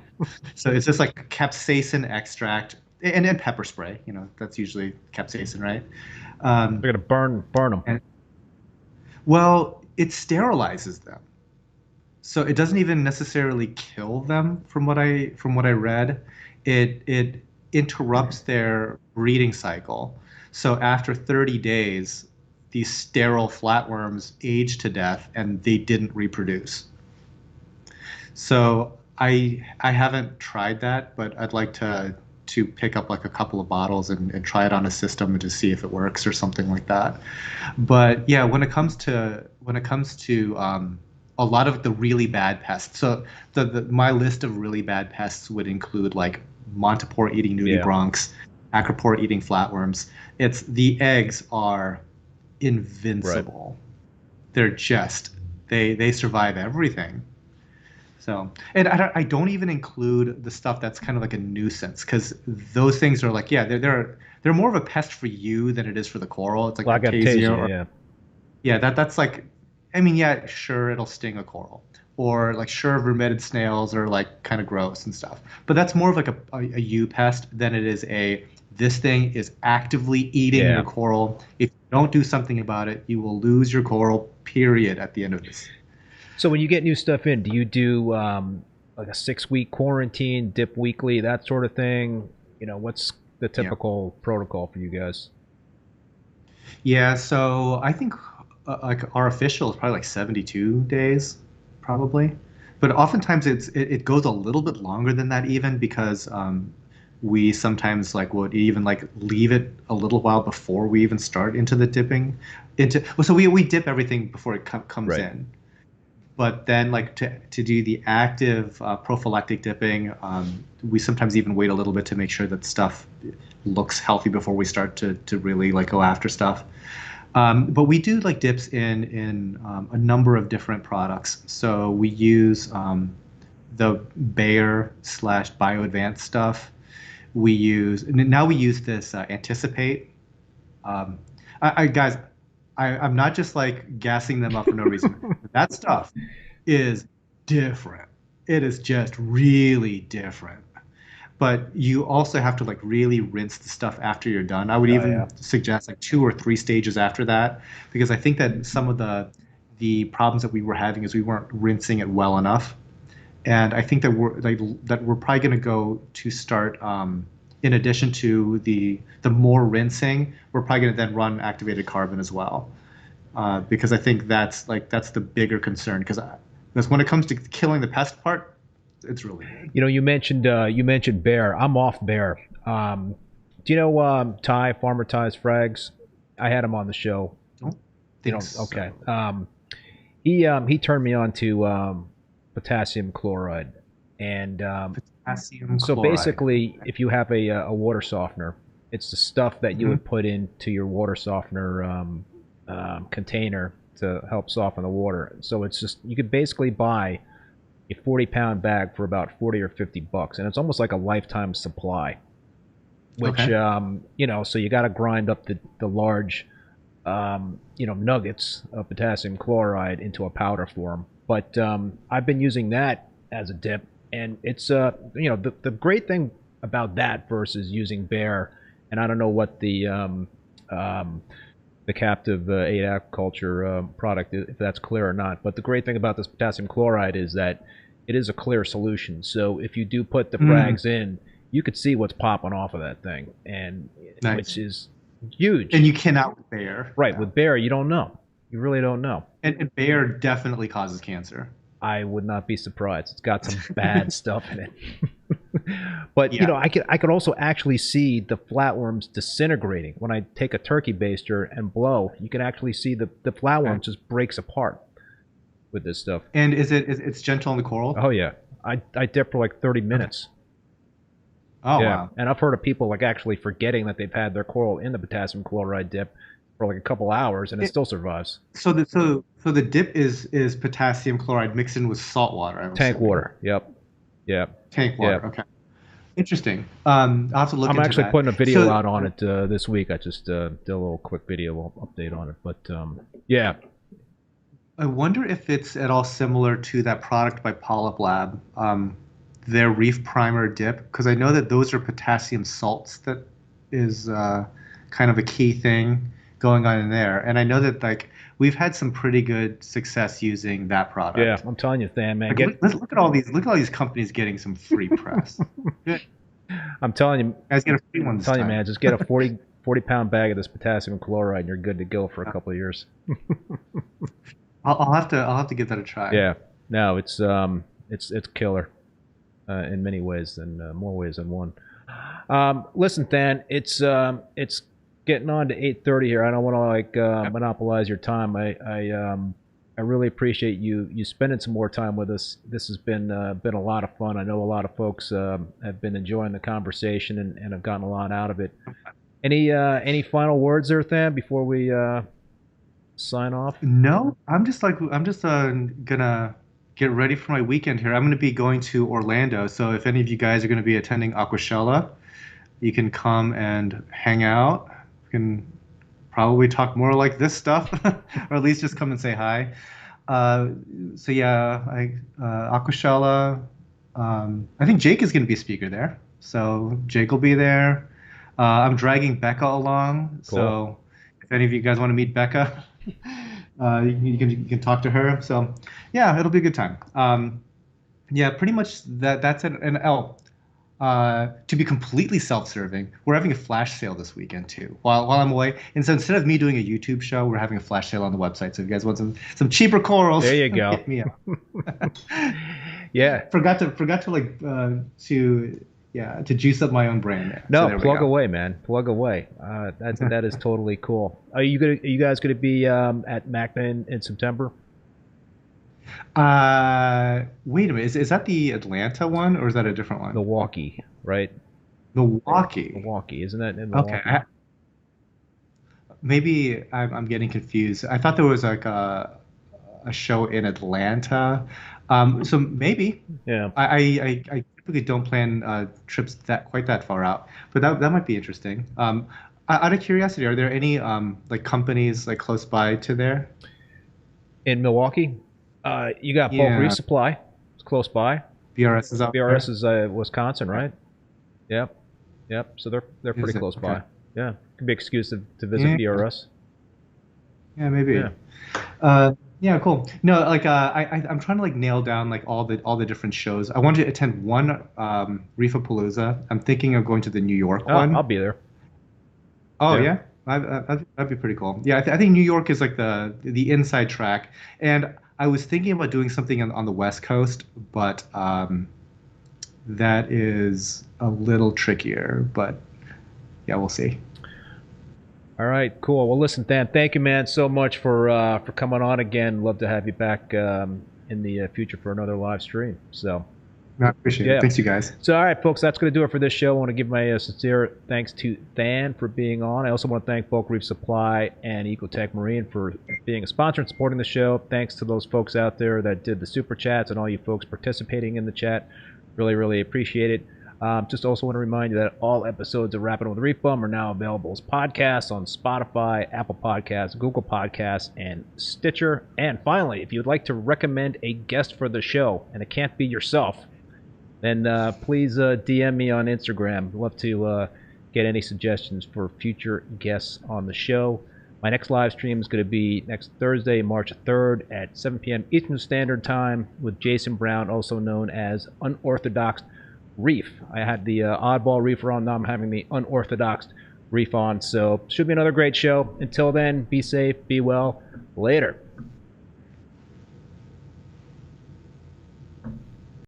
So it's just like capsaicin extract and pepper spray. You know, that's usually capsaicin, right? They're gonna burn them. Well, it sterilizes them. So it doesn't even necessarily kill them from what I read. It interrupts their breeding cycle. So after 30 days, these sterile flatworms age to death and they didn't reproduce. So I haven't tried that, but I'd like to pick up like a couple of bottles and try it on a system and just see if it works or something like that. But yeah, when it comes to a lot of the really bad pests, so my list of really bad pests would include like Montipore eating nudibranchs, acropore eating flatworms. It's the eggs are invincible. Right. They're just they survive everything. So, and I don't even include the stuff that's kind of like a nuisance, because those things are like, yeah, they're more of a pest for you than it is for the coral. It's like Acacia, yeah, that's like, I mean, yeah, sure, it'll sting a coral, or like sure, vermeted snails are like kind of gross and stuff, but that's more of like a you pest than it is this thing is actively eating your coral. If you don't do something about it, you will lose your coral, period, at the end of this. So when you get new stuff in, do you do like a 6-week quarantine, dip weekly, that sort of thing? You know, what's the typical protocol for you guys? Yeah, so I think like our official is probably like 72 days, probably. But oftentimes it goes a little bit longer than that even, because we sometimes like would even like leave it a little while before we even start into the dipping. So we dip everything before it comes in. But then, like to do the active prophylactic dipping, we sometimes even wait a little bit to make sure that stuff looks healthy before we start to really like go after stuff. But we do like dips in a number of different products. So we use the Bayer / BioAdvanced stuff. We use this Anticipate. Guys, I'm not just like gassing them up for no reason. That stuff is different. It is just really different. But you also have to like really rinse the stuff after you're done. I would even suggest like 2 or 3 stages after that, because I think that some of the problems that we were having is we weren't rinsing it well enough. And I think that we're probably going to go to start in addition to the more rinsing, we're probably going to then run activated carbon as well, because I think that's the bigger concern. Because when it comes to killing the pest part, it's really good. You know, you mentioned Bear. I'm off Bear. Do you know Farmer Ty's Frags? I had him on the show. You know, okay. He turned me on to potassium chloride, and Potassium so chloride. basically, if you have a water softener, it's the stuff that you would put into your water softener container to help soften the water. So it's just, you could basically buy a 40-pound bag for about 40 or 50 bucks, and it's almost like a lifetime supply. Which you know, so you got to grind up the large you know, nuggets of potassium chloride into a powder form. But I've been using that as a dip, and it's you know, the great thing about that versus using Bear, and I don't know what the captive 8 aquaculture product, if that's clear or not, but the great thing about this potassium chloride is that it is a clear solution. So if you do put the frags in, you could see what's popping off of that thing, and which is huge. And you cannot with Bear. Right, yeah. With Bear, you don't know. You really don't know. And Bear definitely causes cancer. I would not be surprised. It's got some bad stuff in it. But you know, I could also actually see the flatworms disintegrating when I take a turkey baster and blow. You can actually see the flatworm just breaks apart with this stuff. And it's gentle on the coral? Oh yeah, I dip for like 30 minutes. Oh yeah. Wow! And I've heard of people like actually forgetting that they've had their coral in the potassium chloride dip for like a couple hours, and it still survives. So the dip is potassium chloride mixed in with salt water. Tank water. Yep. Yep. Tank water. Yep. Okay. Interesting. I'll have to look. I'm actually putting a video out on it this week. I just did a little quick video update on it, but yeah. I wonder if it's at all similar to that product by Polyp Lab, their Reef Primer dip, because I know that those are potassium salts that is kind of a key thing going on in there, and I know that like we've had some pretty good success using that product. Yeah, I'm telling you, Than, man. Like, let's look at all these companies getting some free press. I'm telling you, guys, get a free one. I'm telling you, man, just get a 40-pound bag of this potassium chloride, and you're good to go for a couple of years. I'll have to give that a try. Yeah, no, it's killer in many ways, and more ways than one. Listen, Than, it's getting on to 8:30 here. I don't want to like monopolize your time. I really appreciate you spending some more time with us. This has been a lot of fun. I know a lot of folks have been enjoying the conversation and have gotten a lot out of it. Any final words there, Than, before we sign off? No, I'm just gonna get ready for my weekend here. I'm gonna be going to Orlando, so if any of you guys are gonna be attending Aquashella, you can come and hang out. We can probably talk more like this stuff, or at least just come and say hi. So yeah, Aquashella. I think Jake is gonna be a speaker there, so Jake will be there. I'm dragging Becca along, cool. So if any of you guys want to meet Becca, you can talk to her. So yeah, it'll be a good time. Yeah, pretty much that's it. And to be completely self-serving, we're having a flash sale this weekend too while I'm away. And so instead of me doing a YouTube show, we're having a flash sale on the website. So if you guys want some cheaper corals, there you go. Hit me up. Yeah, forgot to like to juice up my own brand there. No, so plug away, man. Plug away. That is totally cool. Are you guys gonna be at MACNA in September? Wait a minute. Is that the Atlanta one or is that a different one? Milwaukee, right? Milwaukee, isn't that in Milwaukee? Okay. Maybe I'm getting confused. I thought there was like a show in Atlanta. So maybe. Yeah. I typically don't plan trips quite that far out, but that might be interesting. Out of curiosity, are there any like companies like close by to there? In Milwaukee, you got Bulk Reef Supply. It's close by. BRS is out BRS is Wisconsin, right? Yep. So they're pretty close by. Yeah, could be exclusive to visit BRS. Yeah, maybe. Yeah. Yeah, cool. No, like I'm trying to like nail down like all the different shows. I wanted to attend one Reefapalooza. I'm thinking of going to the New York one. I'll be there. Oh yeah, that'd be pretty cool. Yeah, I think New York is like the inside track, and I was thinking about doing something on the West Coast, but that is a little trickier, but yeah, we'll see. All right, cool. Well, listen, Than, thank you, man, so much for coming on again. Love to have you back in the future for another live stream. So, I appreciate it. Thanks, you guys. So, all right, folks, that's going to do it for this show. I want to give my sincere thanks to Than for being on. I also want to thank Bulk Reef Supply and Ecotech Marine for being a sponsor and supporting the show. Thanks to those folks out there that did the super chats and all you folks participating in the chat. Really, really appreciate it. Just also want to remind you that all episodes of Rappin With ReefBum are now available as podcasts on Spotify, Apple Podcasts, Google Podcasts, and Stitcher. And finally, if you'd like to recommend a guest for the show, and it can't be yourself, then please DM me on Instagram. I'd love to get any suggestions for future guests on the show. My next live stream is going to be next Thursday, March 3rd at 7 p.m. Eastern Standard Time with Jason Brown, also known as Unorthodox Reef. I had the oddball reefer on, now I'm having the unorthodox reef on, so should be another great show. Until then, be safe, be well, later.